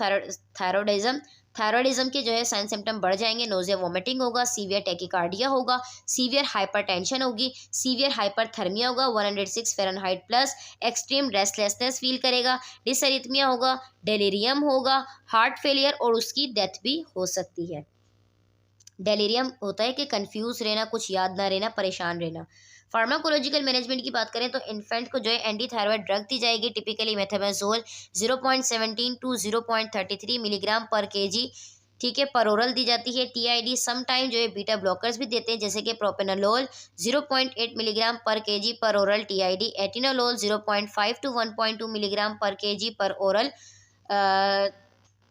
thyroidism. Thyroidism के जो है साइन सिम्टम बढ़ जाएंगे, नोजिया वोमिटिंग होगा, सीवियर टैकिकार्डिया होगा, सीवियर हाइपरटेंशन होगी, सीवियर हाइपरथर्मिया होगा 106 Fahrenheit plus, extreme restlessness feel करेगा, डिसअरिथमिया होगा, डेलीरियम होगा, हार्ट फेलियर और उसकी डेथ भी हो सकती है। डेलीरियम होता है कि कंफ्यूज रहना, कुछ याद ना रहना, परेशान रहना। फार्माकोलॉजिकल मैनेजमेंट की बात करें तो इन्फेंट को जो है एंटी थायराइड ड्रग दी जाएगी, टिपिकली मेथामेजोल 0.17 टू 0.33 मिलीग्राम पर केजी, ठीक है, पर ओरल दी जाती है। टीआईडी सम टाइम जो है बीटा ब्लॉकर्स भी देते हैं, जैसे कि प्रोपेनोलोल 0.8 मिलीग्राम पर केजी पर oral TID, atenolol 0.5 to 1.2 milligram पर केजी पर oral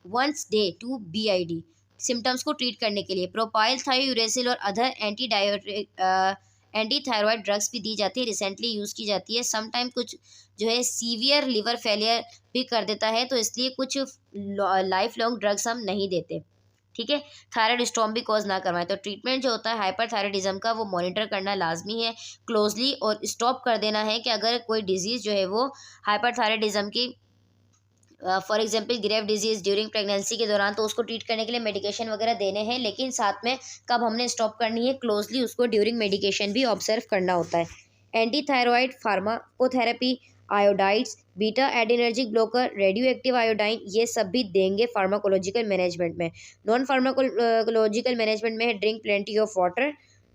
once day to BID, symptoms को ट्रीट करने के लिए। प्रोपाइल थायोयूरेसिल और अदर एंटी थायराइड ड्रग्स भी दी जाती है, रिसेंटली यूज़ की जाती है। सम टाइम कुछ जो है सीवियर लिवर फेलियर भी कर देता है, तो इसलिए कुछ लाइफ लॉन्ग ड्रग्स हम नहीं देते, ठीक है। थायराइड स्टॉर्म भी कॉज ना करवाएं, तो ट्रीटमेंट जो होता है हाइपरथायराइडिज्म का वो मॉनिटर करना लाजमी है क्लोजली और स्टॉप कर देना है कि अगर कोई डिजीज़ जो है वो हाइपरथायराइडिज्म की for example Grave disease during pregnancy के दौरान, तो उसको ट्रीट करने के लिए मेडिकेशन वगैरह देने हैं, लेकिन साथ में कब हमने स्टॉप करनी है, क्लोजली उसको ड्यूरिंग मेडिकेशन भी ऑब्जर्व करना होता है। Anti thyroid pharmacotherapy, iodides, beta adrenergic blocker, radio active iodine, ये सब भी देंगे फार्माकोलॉजिकल मैनेजमेंट में। नॉन फार्माकोलॉजिकल मैनेजमेंट में है drink plenty of water,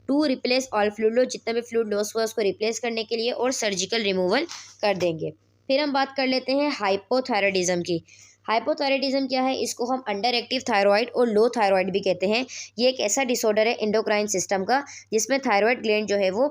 to replace all fluid loss, जितना भी फ्लूइड लॉस हुआ उसको रिप्लेस करने के लिए, और सर्जिकल रिमूवल कर देंगे। फिर हम बात कर लेते हैं हाइपोथायराइडिज्म की। हाइपोथायराइडिज्म क्या है? इसको हम अंडर एक्टिव थायराइड और लो थायराइड भी कहते हैं। ये एक ऐसा डिसऑर्डर है एंडोक्राइन सिस्टम का जिसमें थायराइड ग्लैंड जो है वो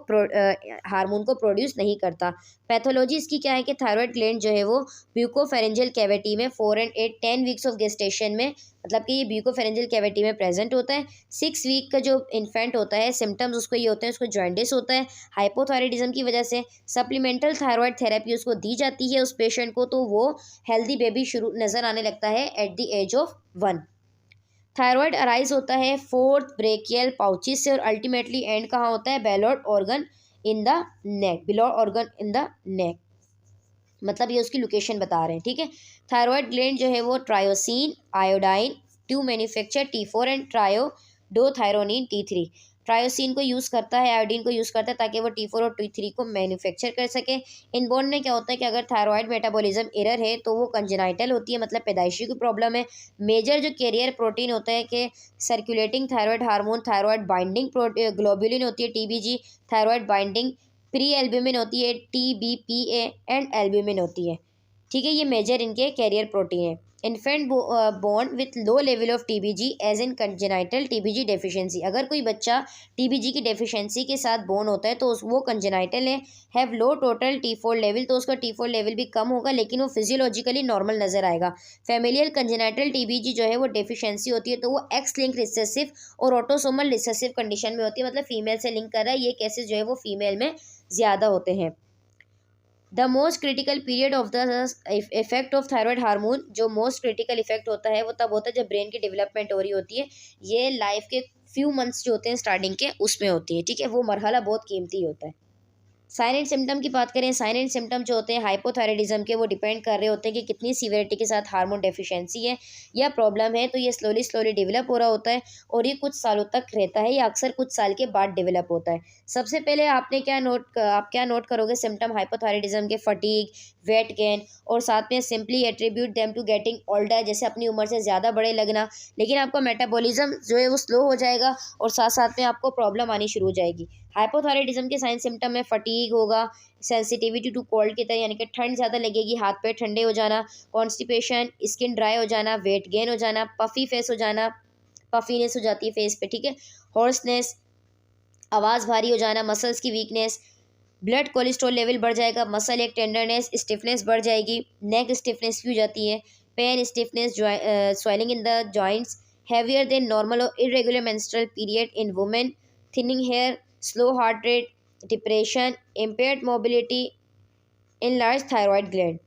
हार्मोन को प्रोड्यूस नहीं करता। पैथोलॉजी इसकी क्या है कि थायराइड ग्लैंड जो है वो ब्यूकोफेरेंजियल कैविटी में 4 and 8 10 वीक्स ऑफ गेस्टेशन में, मतलब कि ये ब्यूकोफेरेंजियल कैविटी में प्रेजेंट होता है। 6 वीक का जो इन्फेंट होता है, सिम्टम्स उसको ये होते हैं, उसको जॉइंडिस होता है हाइपोथायराइडिज्म की वजह से। सप्लीमेंटल थायराइड थेरेपी उसको दी जाती है उस पेशेंट को, तो वो हेल्दी बेबी शुरू नज़र आने लगता है at the age of 1। Thyroid arise होता है फोर्थ ब्रेकियल पाउचिस से और अल्टीमेटली एंड कहाँ होता है? Bilobed organ in the neck, below organ in the neck, मतलब ये उसकी लोकेशन बता रहे हैं, ठीक है। थायराइड ग्लैंड जो है वो tyrosine iodine to manufacture T4 and triiodothyronine T3। Tyrosine को यूज़ करता है, आयोडीन को यूज़ करता है ताकि वो T4 और T3 को मैन्युफैक्चर कर सके। इनबॉर्न में क्या होता है कि अगर थायराइड मेटाबॉलिज्म एरर है तो वो कंजेनाइटल होती है, मतलब पैदाइशी की प्रॉब्लम है। मेजर जो कैरियर प्रोटीन होता है कि circulating thyroid hormone, thyroid binding globulin होती है TBG, thyroid binding pre albumin होती है TBPA एंड एल्ब्यूमिन होती है, ठीक है। ये मेजर इनके कैरियर प्रोटीन है। Infant born with low level of TBG as in congenital TBG deficiency, अगर कोई बच्चा TBG की डेफिशिएंसी के साथ बोर्न होता है तो वो कंजेनाइटल है। Have low total T4 level, तो उसका T4 लेवल भी कम होगा लेकिन वो फिजियोलॉजिकली नॉर्मल नजर आएगा। फैमिलियल कंजेनाइटल TBG जो है वो डेफिशिएंसी होती है, तो वो एक्स लिंक रिसेसिव और ऑटोसोमल रिसेसिव कंडीशन में होती है, मतलब फीमेल से लिंक कर रहा है। ये केसेस जो है वो फीमेल में ज़्यादा होते हैं। The most critical period of the effect of thyroid hormone, जो मोस्ट क्रिटिकल इफेक्ट होता है वो तब होता है जब ब्रेन की डेवलपमेंट हो रही होती है। ये लाइफ के फ्यू मंथ्स जो होते हैं स्टार्टिंग के उसमें होती है, ठीक है। वो मरहला बहुत कीमती होता है। साइन एंड सिम्टम की बात करें, साइन एंड सिम्टम जो होते हैं हाइपोथायराइडिज्म के, वो डिपेंड कर रहे होते हैं कि कितनी सीवियरिटी के साथ हार्मोन डेफिशिएंसी है या प्रॉब्लम है। तो ये स्लोली स्लोली डेवलप हो रहा होता है और ये कुछ सालों तक रहता है या अक्सर कुछ साल के बाद डेवलप होता है। सबसे पहले आप क्या नोट करोगे सिम्टम हाइपोथायराइडिज्म के? फटीग, वेट गेन और साथ में simply attribute them to getting older, जैसे अपनी उम्र से ज़्यादा बड़े लगना, लेकिन आपका मेटाबॉलिज्म जो है वो स्लो हो जाएगा और साथ साथ में आपको प्रॉब्लम आनी शुरू हो जाएगी। हाइपोथायराइडिज्म के साइन सिम्टम में फटीग होगा, सेंसिटिविटी टू कोल्ड की तरह यानी कि ठंड ज़्यादा लगेगी, हाथ पैर ठंडे हो जाना, कॉन्स्टिपेशन, स्किन ड्राई हो जाना, वेट गेन हो जाना, पफी फेस हो जाना, पफीनेस हो जाती है फेस पे, ठीक है, हॉर्सनेस, आवाज़ भारी हो जाना, मसल्स की वीकनेस, ब्लड कोलेस्ट्रॉल लेवल बढ़ जाएगा, मसल एक टेंडरनेस, स्टिफनेस बढ़ जाएगी, नेक स्टिफनेस भी हो जाती है, pain, stiffness, swelling in the joints, heavier than normal or irregular menstrual period in women, thinning hair, slow heart rate, depression, impaired mobility, enlarge thyroid gland,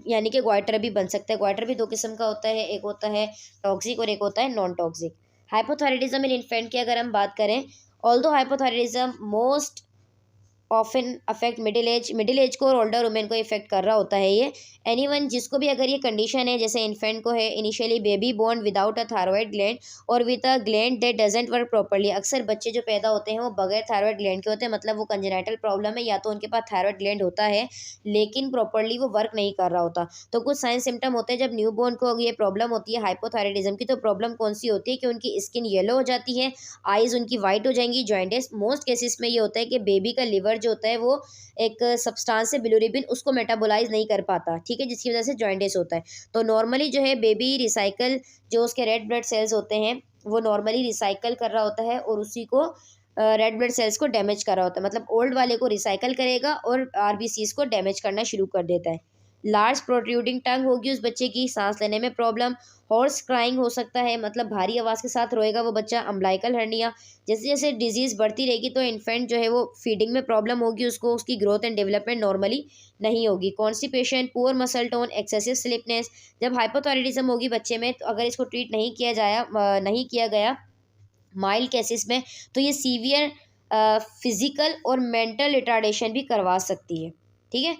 यानी कि goitre भी बन सकता है। ग्वाइटर भी दो किस्म का होता है, एक होता है टॉक्सिक और एक होता है नॉन टॉक्सिक। हाइपोथायराइडिज्म इन इन्फेंट की अगर हम बात करें, although hypothyroidism most often affect middle age को और ओल्डर वुमेन को इफेक्ट कर रहा होता है ये। एनीवन जिसको भी अगर ये कंडीशन है, जैसे इन्फेंट को है, initially baby born without a thyroid gland or with a gland that doesn't work properly, अक्सर बच्चे जो पैदा होते हैं वो बगैर थायराइड ग्लैंड के होते हैं, मतलब वो कंजेनाइटल प्रॉब्लम है या तो उनके पास थायराइड ग्लैंड होता है लेकिन प्रॉपर्ली वो वर्क नहीं कर रहा होता। तो कुछ साइन सिम्टम होते हैं जब न्यू बोर्न को ये प्रॉब्लम होती है हाइपोथायराइडिज्म की। तो प्रॉब्लम कौन सी होती है कि उनकी स्किन येलो हो जाती है, आइज उनकी वाइट हो जाएंगी, जॉइंटिस, मोस्ट केसेस में ये होता है कि बेबी का लिवर जो होता है वो एक सब्सटेंस है बिलिरुबिन, उसको मेटाबोलाइज नहीं कर पाता, ठीक है, जिसकी वजह से जॉइंटिस होता है। तो नॉर्मली जो है बेबी रिसाइकल, जो उसके रेड ब्लड सेल्स होते हैं वो नॉर्मली रिसाइकल कर रहा होता है और उसी को रेड ब्लड सेल्स को डैमेज कर रहा होता है, मतलब ओल्ड वाले को रिसाइकल करेगा और आरबीसीज को डैमेज करना शुरू कर देता है। लार्ज प्रोट्रूडिंग टंग होगी उस बच्चे की, सांस लेने में प्रॉब्लम, हॉर्स क्राइंग हो सकता है, मतलब भारी आवाज़ के साथ रोएगा वो बच्चा, अम्बलाइकल हर्निया। जैसे जैसे डिजीज़ बढ़ती रहेगी तो इन्फेंट जो है वो फीडिंग में प्रॉब्लम होगी उसको, उसकी ग्रोथ एंड डेवलपमेंट नॉर्मली नहीं होगी। Constipation, poor muscle tone, excessive sleepiness. जब हाइपोथायराइडिज्म होगी बच्चे में तो अगर इसको ट्रीट नहीं किया गया माइल्ड केसेस में, तो ये सीवियर फिजिकल और मेंटल रिटार्डेशन भी करवा सकती है, ठीक है।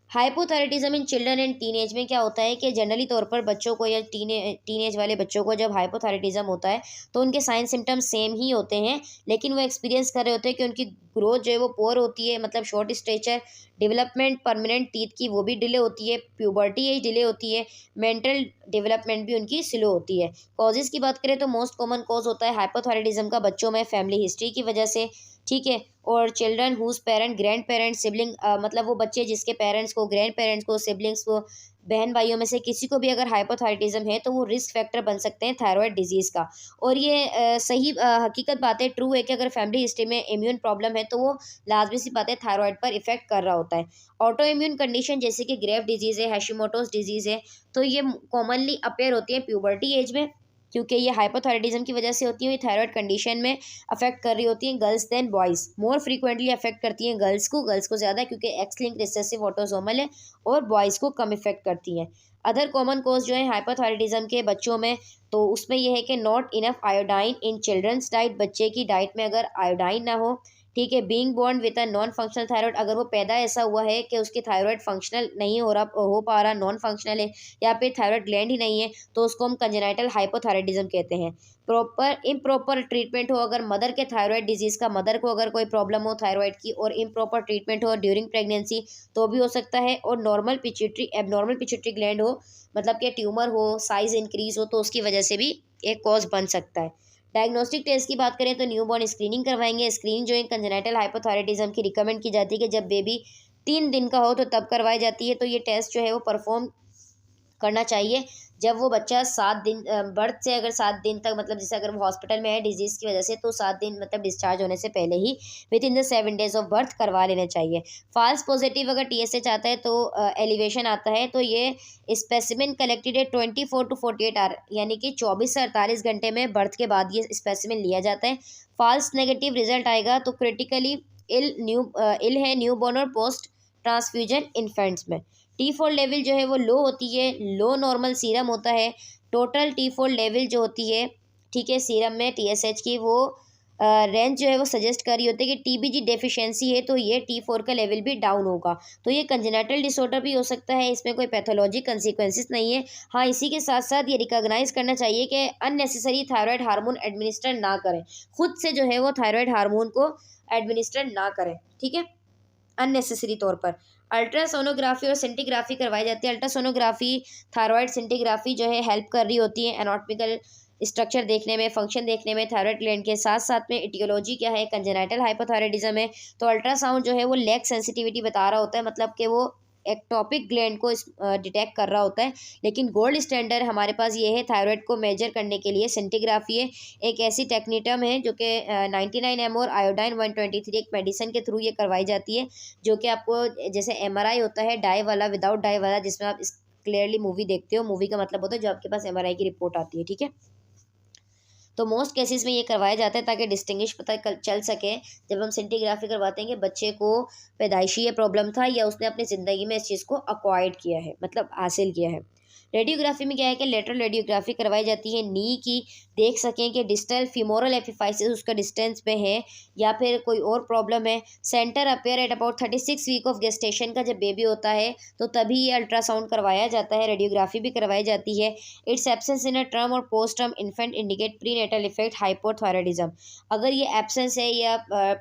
Hypothyroidism in children and teenage में क्या होता है कि जनरली तौर पर बच्चों को या टीनेज वाले बच्चों को जब हाइपोथायराइडिज्म होता है तो उनके साइन सिम्टम सेम ही होते हैं, लेकिन वो एक्सपीरियंस कर रहे होते हैं कि उनकी ग्रोथ जो है वो पुअर होती है, मतलब short stature, development permanent teeth की वो भी डिले होती है, प्यूबर्टी एज डिले होती है, मेंटल डेवलपमेंट भी उनकी स्लो होती है। कॉजेज़ की बात करें तो मोस्ट कॉमन कॉज होता है हाइपोथायराइडिज्म का बच्चों में फैमिली हिस्ट्री की वजह से, ठीक है, और children whose parent, grand parents, sibling, मतलब वो बच्चे जिसके पेरेंट्स को, ग्रैंड पेरेंट्स को, सिबलिंग्स को, बहन भाइयों में से किसी को भी अगर हाइपोथायराइडिज्म है तो वो रिस्क फैक्टर बन सकते हैं थायराइड डिजीज़ का। और ये सही हकीकत बात है, ट्रू है कि अगर फैमिली हिस्ट्री में इम्यून प्रॉब्लम है तो वो लाजमी सी बात है थायराइड पर इफेक्ट कर रहा होता है। ऑटो इम्यून कंडीशन जैसे कि ग्रेव डिजीज़ है, हैशिमोटोस डिजीज़ है, तो ये कॉमनली अपेयर होती है प्यूबर्टी एज में, क्योंकि ये हाइपोथायराइडिज्म की वजह से होती है, ये थायराइड कंडीशन में अफेक्ट कर रही होती हैं girls than boys, more frequently affect करती हैं गर्ल्स को ज़्यादा, क्योंकि एक्स लिंक्ड रिसेसिव ऑटोसोमल है, और बॉयज़ को कम इफेक्ट करती हैं। अदर कॉमन कॉज जो है हाइपोथायराइडिज्म के बच्चों में, तो उसमें यह है कि not enough iodine in children's diet, बच्चे की डाइट में अगर आयोडाइन ना हो, ठीक है, being born with a non functional thyroid, अगर वो पैदा ऐसा हुआ है कि उसकी थायराइड फंक्शनल नहीं हो पा रहा, नॉन फंक्शनल है या फिर थायराइड ग्लैंड ही नहीं है, तो उसको हम कंजेनाइटल हाइपोथायराइडिज्म कहते हैं। इम्प्रॉपर ट्रीटमेंट हो, अगर मदर के थायराइड डिजीज़ का, मदर को अगर कोई प्रॉब्लम हो थायराइड की और इम्प्रॉपर ट्रीटमेंट हो ड्यूरिंग प्रेगनेंसी तो भी हो सकता है। और normal pituitary, abnormal pituitary gland हो, मतलब कि ट्यूमर हो, साइज इंक्रीज हो, तो उसकी वजह से भी एक कॉज बन सकता है। डायग्नोस्टिक टेस्ट की बात करें तो न्यूबॉर्न स्क्रीनिंग करवाएंगे। स्क्रीनिंग जो है कंजेनाइटल हाइपोथायराइडिज्म की रिकमेंड की जाती है कि जब बेबी 3 दिन का हो तो तब करवाई जाती है। तो ये टेस्ट जो है वो परफॉर्म करना चाहिए जब वो बच्चा 7 दिन बर्थ से अगर 7 दिन तक, मतलब जैसे अगर वो हॉस्पिटल में है डिजीज़ की वजह से, तो 7 दिन मतलब डिस्चार्ज होने से पहले ही with in the 7 days of birth करवा लेना चाहिए। फॉल्स पॉजिटिव अगर टीएसएच आता है तो एलिवेशन आता है, तो ये स्पेसिमिन कलेक्टेड है 24 to 48 आवर, यानी कि 24 से 48 घंटे में बर्थ के बाद ये स्पेसिमिन लिया जाता है। फॉल्स नेगेटिव रिजल्ट आएगा तो क्रिटिकली इल है न्यूबॉर्न और पोस्ट ट्रांसफ्यूजन इन्फेंट्स में। T4 लेवल जो है वो लो होती है, लो नॉर्मल सीरम होता है। टोटल T4 लेवल जो होती है, ठीक है, सीरम में टीएसएच की, वो रेंज जो है वो सजेस्ट कर रही होती है कि टीबीजी डेफिशिएंसी है तो ये T4 का लेवल भी डाउन होगा। तो ये कंजेनिटल डिसऑर्डर भी हो सकता है, इसमें कोई पैथोलॉजी कंसिक्वेंसेस नहीं है। हाँ, इसी के साथ साथ ये रिकॉग्नाइज करना चाहिए कि अननेसेसरी थायराइड हार्मोन एडमिनिस्टर ना करें, खुद से जो है वो थायराइड हार्मोन को एडमिनिस्टर ना करें, ठीक है, अननेसेसरी तौर पर। अल्ट्रासोनोग्राफी और सेंटीग्राफी करवाई जाती है। अल्ट्रासोनोग्राफी, थायराइड सेंटीग्राफी जो है हेल्प कर रही होती है एनाटॉमिकल स्ट्रक्चर देखने में, फंक्शन देखने में थायराइड ग्लैंड के, साथ साथ में एटियोलॉजी क्या है, कंजेनाइटल हाइपोथायराइडिज्म है। तो अल्ट्रासाउंड जो है वो लैक सेंसिटिविटी बता रहा होता है, मतलब कि वो एक्टोपिक ग्लैंड को डिटेक्ट कर रहा होता है। लेकिन गोल्ड स्टैंडर्ड हमारे पास ये है थायराइड को मेजर करने के लिए सेंटीग्राफी है। एक ऐसी टेक्निटम है जो कि 99 और आयोडाइन 123 एक मेडिसिन के थ्रू ये करवाई जाती है, जो कि आपको जैसे एमआरआई होता है डाई वाला, विदाउट डाई वाला, जिसमें आप क्लियरली मूवी देखते हो, मूवी का मतलब होता है जो आपके पास एमआरआई की रिपोर्ट आती है, ठीक है। तो मोस्ट केसेस में ये करवाया जाता है ताकि डिस्टिंग्विश पता चल सके जब हम सेंटीग्राफी करवाते हैं कि बच्चे को पैदाइशी ये प्रॉब्लम था या उसने अपनी ज़िंदगी में इस चीज़ को अक्वायर्ड किया है, मतलब हासिल किया है। रेडियोग्राफी में क्या है कि लेटरल रेडियोग्राफी करवाई जाती है नी की, देख सकें कि डिस्टल फीमोरल एपिफाइसिस उसका डिस्टेंस पे है या फिर कोई और प्रॉब्लम है। Centre appear at about 36 week of gestation का जब बेबी होता है तो तभी ये अल्ट्रासाउंड करवाया जाता है, रेडियोग्राफी भी करवाई जाती है। Its absence in a term or post term infant indicate prenatal effect hypothyroidism. अगर ये एब्सेंस है या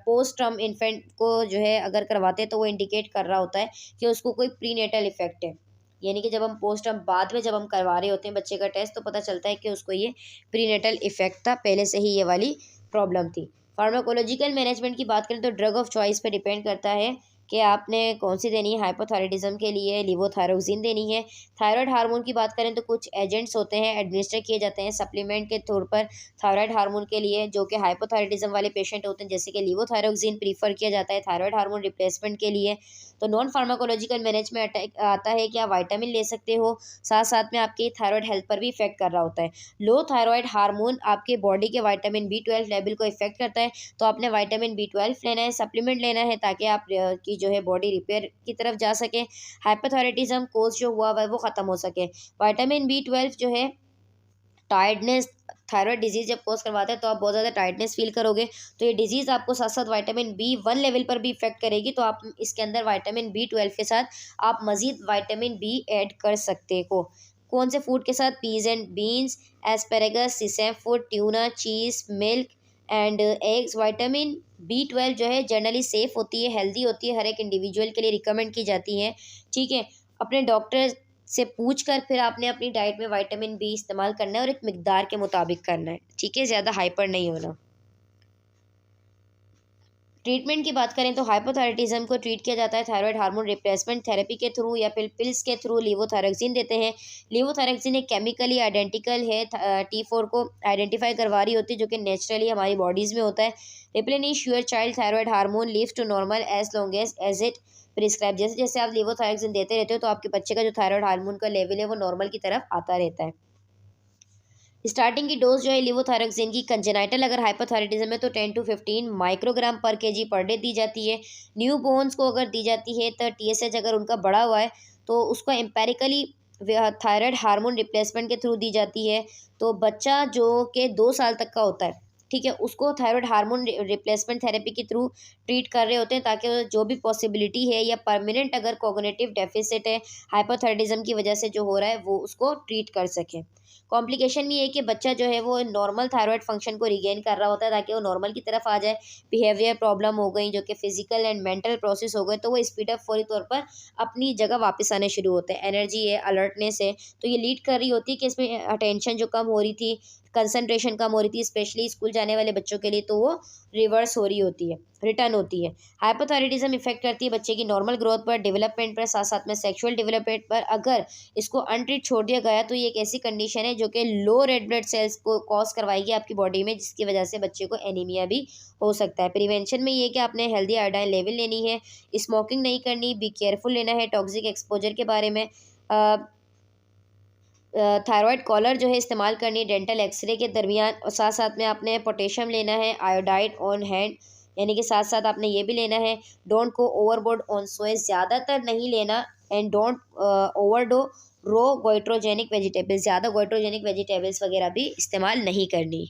पोस्ट टर्म इन्फेंट को जो है अगर करवाते हैं तो वो इंडिकेट कर रहा होता है कि उसको कोई प्री नेटल इफेक्ट है, यानी कि जब हम पोस्ट टर्म बाद में जब हम करवा रहे होते हैं बच्चे का टेस्ट तो पता चलता है कि उसको ये प्रीनेटल इफेक्ट था, पहले से ही ये वाली प्रॉब्लम थी। फार्माकोलॉजिकल मैनेजमेंट की बात करें तो ड्रग ऑफ चॉइस पे डिपेंड करता है कि आपने कौन सी देनी है। हाइपोथायराइडिज्म के लिए लेवोथायरोक्सिन देनी है। थायराइड हार्मोन की बात करें तो कुछ एजेंट्स होते हैं एडमिनिस्टर किए जाते हैं सप्लीमेंट के तौर पर थायराइड हार्मोन के लिए, जो कि हाइपोथायराइडिज्म वाले पेशेंट होते हैं, जैसे कि लेवोथायरोक्सिन प्रीफर किया जाता है थायराइड हार्मोन रिप्लेसमेंट के लिए। तो नॉन फार्माकोलॉजिकल मैनेजमेंट आता है कि आप वाइटामिन ले सकते हो, साथ साथ में आपकी थायराइड हेल्थ पर भी इफेक्ट कर रहा होता है। लो थायराइड हार्मोन आपके बॉडी के विटामिन B12 लेवल को इफेक्ट करता है, तो आपने विटामिन B12 लेना है, सप्लीमेंट लेना है ताकि आप की जो है बॉडी रिपेयर की तरफ जा सके, हाइपोथायराइडिज्म कोर्स जो हुआ है वो ख़त्म हो सके। विटामिन B12 जो है टायर्डनेस, थायराइड डिजीज़ जब कोर्स करवाते हैं तो आप बहुत ज़्यादा टायर्डनेस फील करोगे, तो ये डिजीज़ आपको साथ साथ विटामिन B1 लेवल पर भी इफेक्ट करेगी, तो आप इसके अंदर विटामिन B12 के साथ आप मज़ीद विटामिन B ऐड कर सकते हो। कौन से फूड के साथ? Peas and beans, asparagus, sesame food, tuna, cheese, milk and eggs. Vitamin B12 जो है जनरली सेफ़ होती है, हेल्दी होती है, हर एक इंडिविजुअल के लिए रिकमेंड की जाती है, ठीक है। अपने डॉक्टर से पूछ कर फिर आपने अपनी डाइट में विटामिन B इस्तेमाल करना है और एक मिकदार के मुताबिक करना है, ठीक है, ज़्यादा हाइपर नहीं होना। ट्रीटमेंट की बात करें तो हाइपोथायराइडिज्म को ट्रीट किया जाता है थायराइड हार्मोन रिप्लेसमेंट थेरेपी के थ्रू या फिर पिल्स के थ्रू लेवोथायरोक्सिन देते हैं। लेवोथायरोक्सिन एक केमिकली आइडेंटिकल है T4 को आइडेंटिफाई करवा रही होती है, जो कि नेचुरली हमारी बॉडीज़ में होता है। Replenish your child thyroid hormone lives to normal as long as it prescribe. जैसे जैसे आप लेवोथायरोक्सिन देते रहते हो तो आपके बच्चे का जो थायराइड हार्मोन का लेवल है वो नॉर्मल की तरफ आता रहता है। स्टार्टिंग की डोज जो है लेवोथायरोक्सिन की कंजेनाइटल अगर हाइपोथायराइडिज्म है तो 10 to 15 माइक्रोग्राम पर केजी पर डे दी जाती है। न्यू बोर्न्स को अगर दी जाती है तो TSH अगर उनका बढ़ा हुआ है तो उसको एम्पेरिकली थायराइड हार्मोन रिप्लेसमेंट के थ्रू दी जाती है। तो बच्चा जो कि 2 साल तक का होता है, ठीक है, उसको थायराइड हार्मोन रिप्लेसमेंट थेरेपी के थ्रू ट्रीट कर रहे होते हैं ताकि जो भी पॉसिबिलिटी है या परमानेंट अगर कॉग्निटिव डेफिसिट है हाइपोथायराइडिज्म की वजह से जो हो रहा है वो उसको ट्रीट कर सकें। कॉम्प्लिकेशन में ये है कि बच्चा जो है वो नॉर्मल थायराइड फंक्शन को रिगेन कर रहा होता है ताकि वो नॉर्मल की तरफ आ जाए। बिहेवियर प्रॉब्लम हो गई जो कि फिजिकल एंड मेंटल प्रोसेस हो गए तो वो स्पीड अप फौरी तौर पर अपनी जगह वापस आने शुरू होते हैं। एनर्जी है, अलर्टनेस है, तो ये लीड कर रही होती है कि इसमें अटेंशन जो कम हो रही थी, कंसंट्रेशन कम हो रही थी, स्पेशली स्कूल जाने वाले बच्चों के लिए, तो वो रिवर्स हो रही होती है, रिटर्न होती है। हाइपोथायराइडिज्म इफेक्ट करती है बच्चे की नॉर्मल ग्रोथ पर, डेवलपमेंट पर, साथ साथ में सेक्सुअल डेवलपमेंट पर। अगर इसको अनट्रीट छोड़ दिया गया तो ये एक ऐसी कंडीशन है जो कि लो रेड ब्लड सेल्स को कॉज करवाएगी आपकी बॉडी में, जिसकी वजह से बच्चे को एनीमिया भी हो सकता है। प्रिवेंशन में ये कि आपने हेल्दी आयोडाइन लेवल लेनी है, स्मोकिंग नहीं करनी, बी केयरफुल लेना है टॉक्सिक एक्सपोजर के बारे में, थायराइड कॉलर जो है इस्तेमाल करनी है डेंटल एक्सरे के दरमियान, और साथ साथ में आपने पोटेशियम लेना है, आयोडाइड ऑन हैंड, यानी कि साथ साथ आपने ये भी लेना है। Don't go overboard on soya, ज़्यादातर नहीं लेना, and don't overdo raw goitrogenic vegetables, ज़्यादा गोइट्रोजेनिक वेजिटेबल्स वगैरह भी इस्तेमाल नहीं करनी।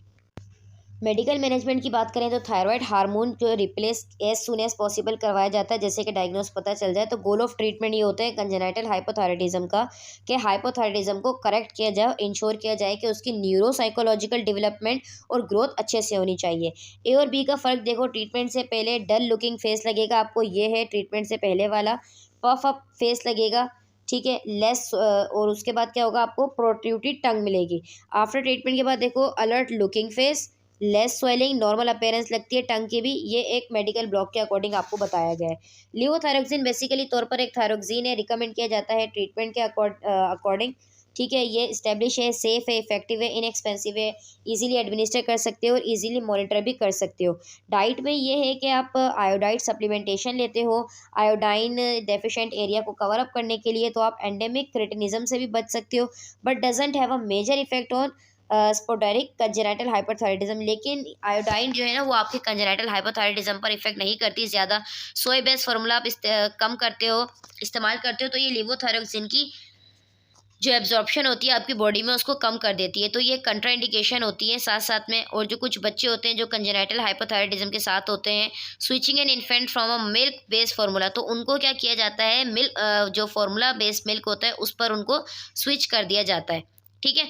मेडिकल मैनेजमेंट की बात करें तो थायराइड हार्मोन जो replace as soon as possible करवाया जाता है, जैसे कि डायग्नोस पता चल जाए। तो गोल ऑफ ट्रीटमेंट ये होता है कंजेनाइटल हाइपोथायराइडिज्म का, कि हाइपोथायराइडिज्म को करेक्ट किया जाए, इंश्योर किया जाए कि उसकी न्यूरो साइकोलॉजिकल डेवलपमेंट और ग्रोथ अच्छे से होनी चाहिए। ए और बी का फ़र्क देखो, ट्रीटमेंट से पहले डल लुकिंग फेस लगेगा आपको, ये है ट्रीटमेंट से पहले वाला। पफ अप फेस लगेगा, ठीक है, लेस, और उसके बाद क्या होगा, आपको प्रोट्रूटेड टंग मिलेगी। आफ्टर ट्रीटमेंट के बाद देखो, alert looking face, less swelling, normal appearance लगती है टंग की भी। ये एक मेडिकल ब्लॉग के अकॉर्डिंग आपको बताया गया है। लिवोथायरोक्सिन बेसिकली तौर पर एक थायरोक्सिन है, रिकमेंड किया जाता है ट्रीटमेंट के अकॉर्डिंग, ठीक है। ये स्टैब्लिश है, सेफ है, इफेक्टिव है, इनएक्सपेंसिव है, इजीली एडमिनिस्टर कर सकते हो और इजीली मॉनिटर भी कर सकते हो। डाइट में ये है कि आप आयोडाइड सप्लीमेंटेशन लेते हो आयोडाइन डेफिशिएंट एरिया को कवर अप करने के लिए, तो आप एंडेमिक क्रेटिनिज्म से भी बच सकते हो, but doesn't have a major effect on sporadic congenital hyperthyroidism. लेकिन आयोडाइन जो है ना, वो आपके कंजेनाइटल हाइपरथायराइडिज्म पर इफेक्ट नहीं करती ज़्यादा। सोए बेस्ड फार्मूला आप कम करते हो, इस्तेमाल करते हो, तो ये लिवोथायरोक्सिन की जो एब्जॉर्प्शन होती है आपकी बॉडी में उसको कम कर देती है, तो ये कंट्राइंडिकेशन होती है साथ साथ में। और जो कुछ बच्चे होते हैं जो कंजेनाइटल हाइपोथायराइडिज्म के साथ होते हैं, switching an infant from a milk based formula, तो उनको क्या किया जाता है, जो फार्मूला बेस्ड मिल्क होता है उस पर उनको स्विच कर दिया जाता है, ठीक है।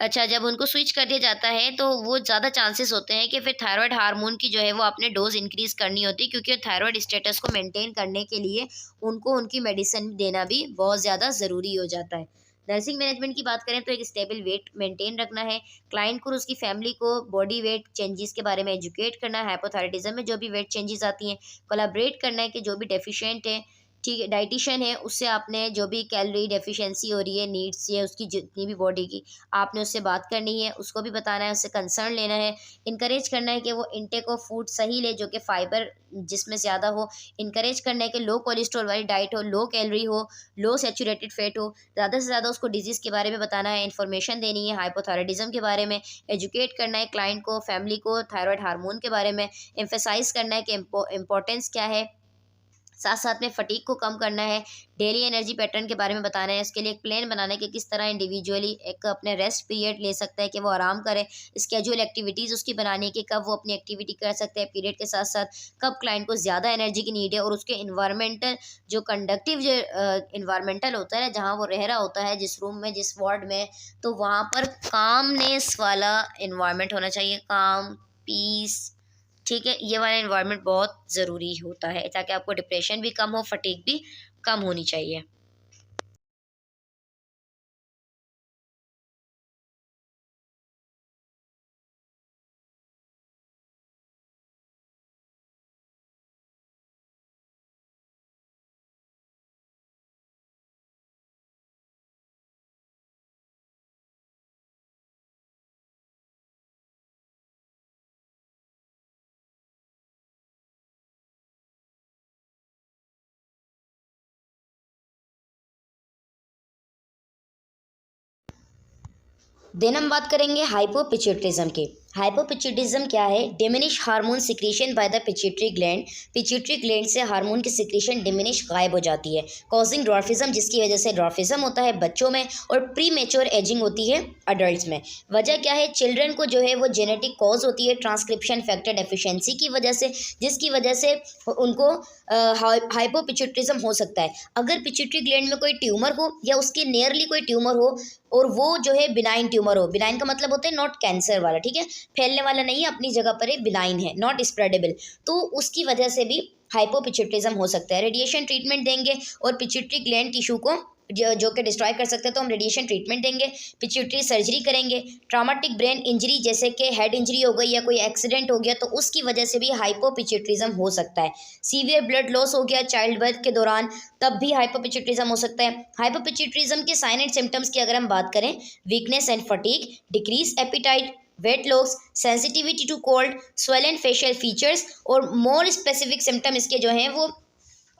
अच्छा, जब उनको स्विच कर दिया जाता है तो वो ज़्यादा चांसेस होते हैं कि फिर थायराइड हार्मोन की जो है वो आपने डोज इंक्रीज़ करनी होती है, क्योंकि थायराइड स्टेटस को मेंटेन करने के लिए उनको उनकी मेडिसिन देना भी बहुत ज़्यादा ज़रूरी हो जाता है। नर्सिंग मैनेजमेंट की बात करें तो एक स्टेबल वेट मेंटेन रखना है, क्लाइंट को और उसकी फैमिली को बॉडी वेट चेंजेस के बारे में एजुकेट करना है, हाइपोथायराइडिज्म में जो भी वेट चेंजेस आती हैं, कोलैबोरेट करना है कि जो भी डेफिशिएंट है, ठीक है, डाइटिशियन है, उससे आपने जो भी कैलोरी डेफिशिएंसी हो रही है, नीड्स है उसकी जितनी भी बॉडी की, आपने उससे बात करनी है, उसको भी बताना है, उससे कंसर्न लेना है, इंकरेज करना है कि वो इनटेक ऑफ फूड सही ले जो कि फाइबर जिसमें ज़्यादा हो, इंकरेज करना है कि लो कोलेस्ट्रॉल वाली डाइट हो, लो कैलोरी हो, लो सैचुरेटेड फैट हो, ज़्यादा से ज़्यादा उसको डिजीज़ के बारे में बताना है, इन्फॉर्मेशन देनी है हाइपोथायराइडिज्म के बारे में, एजुकेट करना है क्लाइंट को, फैमिली को थायराइड हार्मोन के बारे में, एम्फेसाइज करना है कि इम्पोर्टेंस क्या है, साथ साथ में फटीग को कम करना है, डेली एनर्जी पैटर्न के बारे में बताना है, इसके लिए एक प्लान बनाना है कि किस तरह इंडिविजुअली एक अपने रेस्ट पीरियड ले सकता है कि वो आराम करे, स्केड्यूल एक्टिविटीज़ उसकी बनानी है कि कब वो अपनी एक्टिविटी कर सकते हैं पीरियड के साथ साथ, कब क्लाइंट को ज़्यादा एनर्जी की नीड है, और उसके इन्वायरमेंटल जो कंडक्टिव जो इन्वायरमेंटल होता है ना, जहाँ वो रह रहा होता है, जिस रूम में जिस वार्ड में, तो वहाँ पर कामनेस वाला इन्वायरमेंट होना चाहिए, काम, पीस, ठीक है, ये वाला इन्वायरमेंट बहुत ज़रूरी होता है ताकि आपको डिप्रेशन भी कम हो, फटीग भी कम होनी चाहिए। देन हम बात करेंगे हाइपोपिट्यूटरिज्म की। हाइपोपिट्यूटरिज्म क्या है? Diminish hormone secretion by the pituitary gland. Pituitary gland से हार्मोन की सिक्रीशन डिमिनिश गायब हो जाती है, कॉजिंग ड्वार्फिज्म, जिसकी वजह से ड्वार्फिज्म होता है बच्चों में और प्री मेच्योर एजिंग होती है अडल्ट्स में। वजह क्या है? चिल्ड्रन को जो है वो जेनेटिक कॉज होती है ट्रांसक्रिप्शन फैक्टर डेफिशिएंसी की वजह से, जिसकी वजह से उनको हाइपोपिट्यूटरिज्म हो सकता है। अगर पिट्यूटरी ग्लैंड में कोई ट्यूमर हो या उसके नियरली कोई ट्यूमर हो, और वो जो है बिनाइन ट्यूमर हो, बिनाइन का मतलब होता है नॉट कैंसर वाला, ठीक है, फैलने वाला नहीं है, अपनी जगह पर बिनाइन है, नॉट स्प्रेडेबल, तो उसकी वजह से भी हाइपोपिट्यूटरिज्म हो सकता है। रेडिएशन ट्रीटमेंट देंगे और पिट्यूटरी ग्लैंड टिश्यू को जो कि डिस्ट्रॉय कर सकते हैं, तो हम रेडिएशन ट्रीटमेंट देंगे, पिट्यूटरी सर्जरी करेंगे। ट्रॉमेटिक ब्रेन इंजरी जैसे कि हेड इंजरी हो गई या कोई एक्सीडेंट हो गया, तो उसकी वजह से भी हाइपोपिट्यूटरिज्म हो सकता है। सीवियर ब्लड लॉस हो गया चाइल्ड बर्थ के दौरान, तब भी हाइपोपिट्यूटरिज्म हो सकता है। हाइपोपिट्यूटरिज्म के साइन एंड सिम्टम्स की अगर हम बात करें, weakness and fatigue, decrease appetite, weight loss, sensitivity to cold, swollen facial features, और मोर स्पेसिफिक सिम्टम इसके जो हैं वो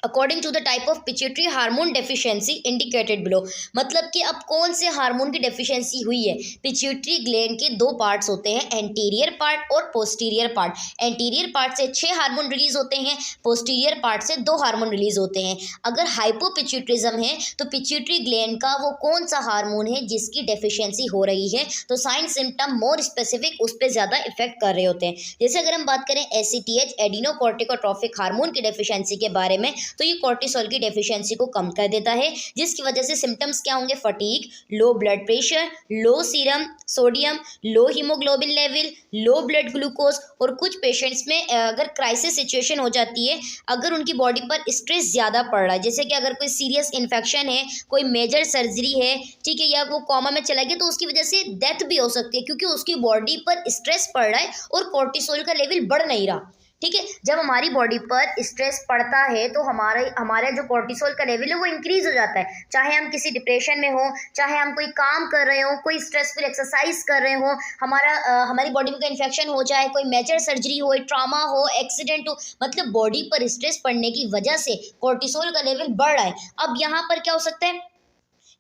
according to the type of pituitary hormone deficiency indicated below. मतलब कि अब कौन से हार्मोन की डेफिशिएंसी हुई है। पिट्यूटरी ग्लैंड के दो पार्ट्स होते हैं, एंटीरियर पार्ट और पोस्टीरियर पार्ट। एंटीरियर पार्ट से 6 हार्मोन रिलीज होते हैं, पोस्टीरियर पार्ट से 2 हार्मोन रिलीज होते हैं। अगर हाइपोपिट्यूटरिज्म है तो पिट्यूटरी ग्लैंड का वो कौन सा हार्मोन है जिसकी डेफिशिएंसी हो रही है, तो साइन सिम्टम मोर स्पेसिफिक उस पर ज़्यादा इफेक्ट कर रहे होते हैं। जैसे अगर हम बात करें एसीटीएच एडिनोकोर्टिकोट्रोफिक हार्मोन की डेफिशिएंसी के बारे में, तो ये कोर्टिसोल की डेफिशिएंसी को कम कर देता है, जिसकी वजह से सिम्टम्स क्या होंगे, fatigue, low blood pressure, low serum sodium, low haemoglobin level, low blood glucose. और कुछ पेशेंट्स में अगर क्राइसिस सिचुएशन हो जाती है, अगर उनकी बॉडी पर स्ट्रेस ज़्यादा पड़ रहा है, जैसे कि अगर कोई सीरियस इन्फेक्शन है, कोई मेजर सर्जरी है, ठीक है, या वो कोमा में चला गया, तो उसकी वजह से डेथ भी हो सकती है, क्योंकि उसकी बॉडी पर स्ट्रेस पड़ रहा है और कोर्टिसोल का लेवल बढ़ नहीं रहा। ठीक है, जब हमारी बॉडी पर स्ट्रेस पड़ता है तो हमारे जो कोर्टिसोल का लेवल है वो इंक्रीज हो जाता है। चाहे हम किसी डिप्रेशन में हो, चाहे हम कोई काम कर रहे हो, कोई स्ट्रेसफुल एक्सरसाइज कर रहे हो, हमारी बॉडी में कोई इन्फेक्शन हो, चाहे कोई मेजर सर्जरी हो, ट्रॉमा हो, एक्सीडेंट हो, मतलब बॉडी पर स्ट्रेस पड़ने की वजह से कोर्टिसोल का लेवल बढ़ रहा है। अब यहाँ पर क्या हो सकता है,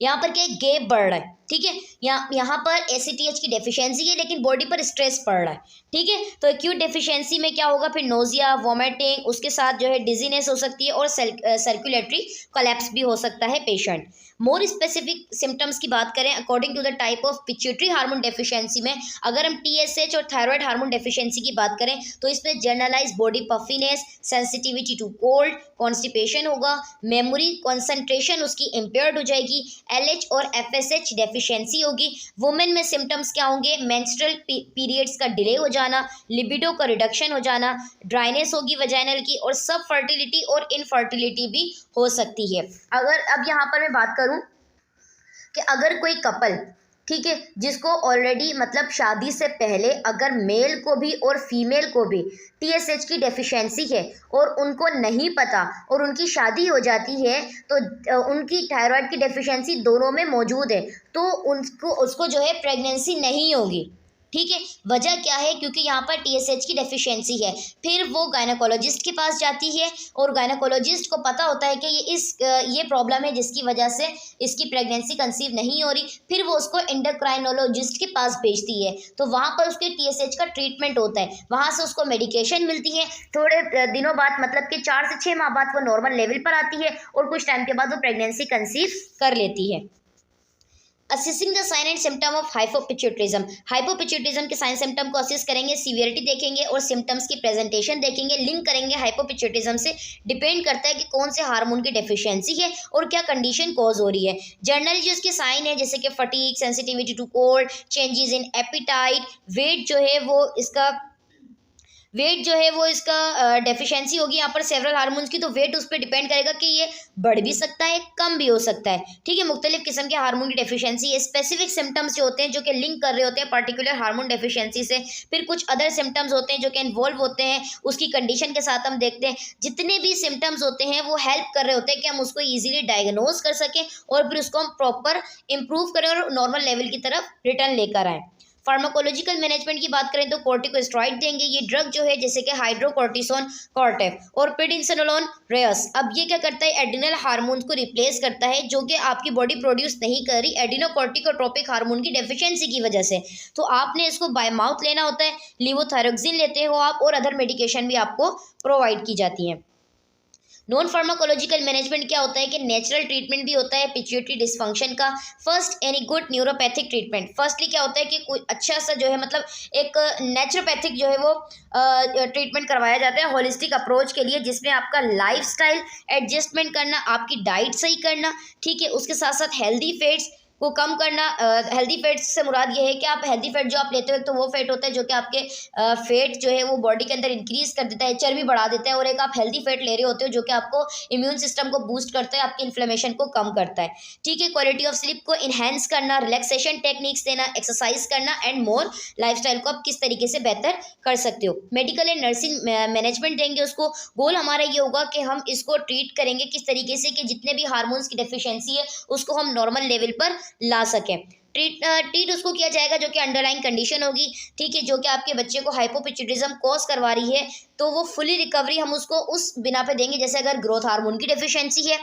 यहाँ पर क्या गैप बढ़ रहा है, ठीक है, यहाँ पर एसीटीएच की डेफिशिएंसी है लेकिन बॉडी पर स्ट्रेस पड़ रहा है। ठीक है, तो एक्यूट डेफिशिएंसी में क्या होगा, फिर नोजिया, वॉमिटिंग, उसके साथ जो है डिजीनेस हो सकती है और सर्कुलेटरी कोलैप्स भी हो सकता है पेशेंट। मोर स्पेसिफिक सिम्टम्स की बात करें according to the type of pituitary hormone deficiency में, अगर हम टीएसएच और थायराइड हार्मोन डेफिशिएंसी की बात करें तो इसमें generalize body puffiness, sensitivity to cold, constipation होगा, मेमोरी कंसंट्रेशन उसकी इम्पेयर्ड हो जाएगी, एलएच और एफएसएच डेफिशिएंसी होगी। वुमेन में सिम्टम्स क्या होंगे, मेंस्ट्रुअल पीरियड्स का डिले हो जाना, लिबिडो का रिडक्शन हो जाना, ड्राइनेस होगी वजाइनल की, और सब फर्टिलिटी और इनफर्टिलिटी भी हो सकती है। अगर अब यहाँ पर मैं बात करूँ कि अगर कोई कपल, ठीक है, जिसको ऑलरेडी मतलब शादी से पहले अगर मेल को भी और फीमेल को भी टीएसएच की डेफिशिएंसी है और उनको नहीं पता और उनकी शादी हो जाती है, तो उनकी थायराइड की डेफिशिएंसी दोनों में मौजूद है, तो उसको जो है प्रेगनेंसी नहीं होगी। ठीक है, वजह क्या है, क्योंकि यहाँ पर टीएसएच की डेफिशिएंसी है। फिर वो गायनेकोलॉजिस्ट के पास जाती है और गायनेकोलॉजिस्ट को पता होता है कि ये प्रॉब्लम है जिसकी वजह से इसकी प्रेगनेंसी कंसीव नहीं हो रही। फिर वो उसको एंडोक्राइनोलॉजिस्ट के पास भेजती है, तो वहाँ पर उसके टीएसएच का ट्रीटमेंट होता है, वहाँ से उसको मेडिकेशन मिलती है। थोड़े दिनों बाद, मतलब कि 4 से 6 माह बाद वो नॉर्मल लेवल पर आती है और कुछ टाइम के बाद वो प्रेगनेंसी कंसीव कर लेती है। Assessing the sign and symptom of hypopituitarism, hypopituitarism के साइन सिम्टम को असेस करेंगे, सीवियरिटी देखेंगे और सिम्टम्स की प्रेजेंटेशन देखेंगे, लिंक करेंगे हाइपोपिट्यूटरिज्म से। डिपेंड करता है कि कौन से हार्मोन की डेफिशिएंसी है और क्या कंडीशन कॉज हो रही है। जनरली जो इसके साइन है जैसे कि fatigue, sensitivity to cold, changes in appetite, weight जो है वो इसका डेफिशिएंसी होगी यहाँ पर सेवरल हार्मोन्स की, तो वेट उस पर डिपेंड करेगा कि ये बढ़ भी सकता है, कम भी हो सकता है। ठीक है, मुख्तलिफ किस्म के हार्मोन की डेफिशिएंसी है। स्पेसिफिक सिम्टम्स जो होते हैं जो कि लिंक कर रहे होते हैं पर्टिकुलर हार्मोन डेफिशिएंसी से। फिर कुछ अदर सिम्टम्स होते हैं जो कि इन्वॉल्व होते हैं, उसकी कंडीशन के साथ हम देखते हैं। जितने भी सिम्टम्स होते हैं वो हेल्प कर रहे होते हैं कि हम उसको ईजिली डायग्नोज कर सकें और फिर उसको हम प्रॉपर इम्प्रूव करें और नॉर्मल लेवल की तरफ रिटर्न लेकर आएँ। फार्माकोलॉजिकल मैनेजमेंट की बात करें तो कोर्टिकोस्टेरॉइड देंगे। ये ड्रग जो है जैसे कि हाइड्रोकोर्टिसोन, कॉर्टेफ और प्रेडिनिसोलोन रेयस। अब ये क्या करता है, एड्रिनल हार्मोन्स को रिप्लेस करता है जो कि आपकी बॉडी प्रोड्यूस नहीं कर रही एडिनोकोर्टिकोट्रोपिक हार्मोन की डेफिशिएंसी की वजह से। तो आपने इसको बाय माउथ लेना होता है, लिवोथायरोक्सिन लेते हो आप, और अदर मेडिकेशन भी आपको प्रोवाइड की जाती हैं। नॉन फार्माकोलॉजिकल मैनेजमेंट क्या होता है कि नेचुरल ट्रीटमेंट भी होता है पिट्यूटरी डिस्फंक्शन का। First any good neuropathic treatment, firstly क्या होता है कि कोई अच्छा सा जो है मतलब एक नेचुरोपैथिक जो है वो ट्रीटमेंट करवाया जाता है होलिस्टिक अप्रोच के लिए, जिसमें आपका लाइफस्टाइल एडजस्टमेंट करना, आपकी डाइट सही करना, ठीक है, उसके साथ साथ हेल्दी फैट्स को कम करना। हेल्दी फैट्स से मुराद ये है कि आप हेल्दी फैट जो आप लेते हो, एक तो वो फैट होता है जो कि आपके फैट जो है वो बॉडी के अंदर इंक्रीज कर देता है, चर्बी बढ़ा देता है, और एक आप हेल्दी फैट ले रहे होते हो जो कि आपको इम्यून सिस्टम को बूस्ट करता है, आपकी इन्फ्लेमेशन को कम करता है। ठीक है, क्वालिटी ऑफ स्लीप को इन्हेंस करना, रिलैक्सेशन टेक्निक्स देना, एक्सरसाइज करना एंड मोर। लाइफस्टाइल को आप किस तरीके से बेहतर कर सकते हो। मेडिकल एंड नर्सिंग मैनेजमेंट देंगे उसको। गोल हमारा ये होगा कि हम इसको ट्रीट करेंगे किस तरीके से कि जितने भी हार्मोन्स की डेफिशिएंसी है उसको हम नॉर्मल लेवल पर ला सकें। ट्रीट उसको किया जाएगा जो कि अंडरलाइन कंडीशन होगी, ठीक है, जो कि आपके बच्चे को हाइपोपिट्यूटिज्म कॉज करवा रही है, तो वो फुली रिकवरी हम उसको उस बिना पे देंगे। जैसे अगर ग्रोथ हार्मोन की डेफिशिएंसी है,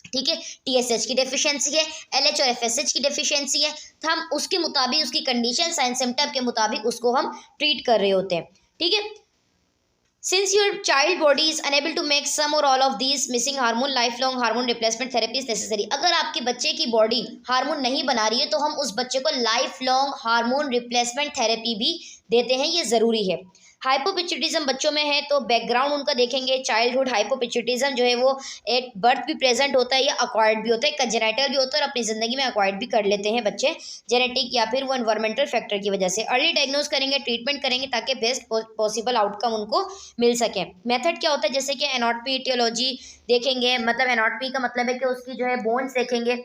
ठीक है, टीएसएच की डेफिशिएंसी है, एलएच और एफएसएच की डेफिशिएंसी है, तो हम उसके मुताबिक, उसकी कंडीशन, साइन सिम्टम के मुताबिक उसको हम ट्रीट कर रहे होते हैं, ठीक है। Since your child body is unable to make some or all of these missing hormone, lifelong hormone replacement therapy is necessary. अगर आपके बच्चे की बॉडी हार्मोन नहीं बना रही है तो हम उस बच्चे को life long hormone replacement therapy भी देते हैं, ये ज़रूरी है। हाइपोपिट्यूटिज्म बच्चों में है तो बैकग्राउंड उनका देखेंगे। चाइल्डहुड हाइपोपिट्यूटिज्म जो है वो एट बर्थ भी प्रेजेंट होता है या अक्वायर्ड भी होता है, कंजेनाइटल भी होता है और अपनी ज़िंदगी में अक्वायर्ड भी कर लेते हैं बच्चे जेनेटिक या फिर वो एनवायरमेंटल फैक्टर की वजह से। अर्ली डायग्नोज करेंगे, ट्रीटमेंट करेंगे ताकि बेस्ट पॉसिबल आउटकम उनको मिल सके। मेथड क्या होता है, जैसे कि एनाटॉमी ईटियोलॉजी देखेंगे, मतलब एनाटॉमी का मतलब है कि उसकी जो है बोन्स देखेंगे,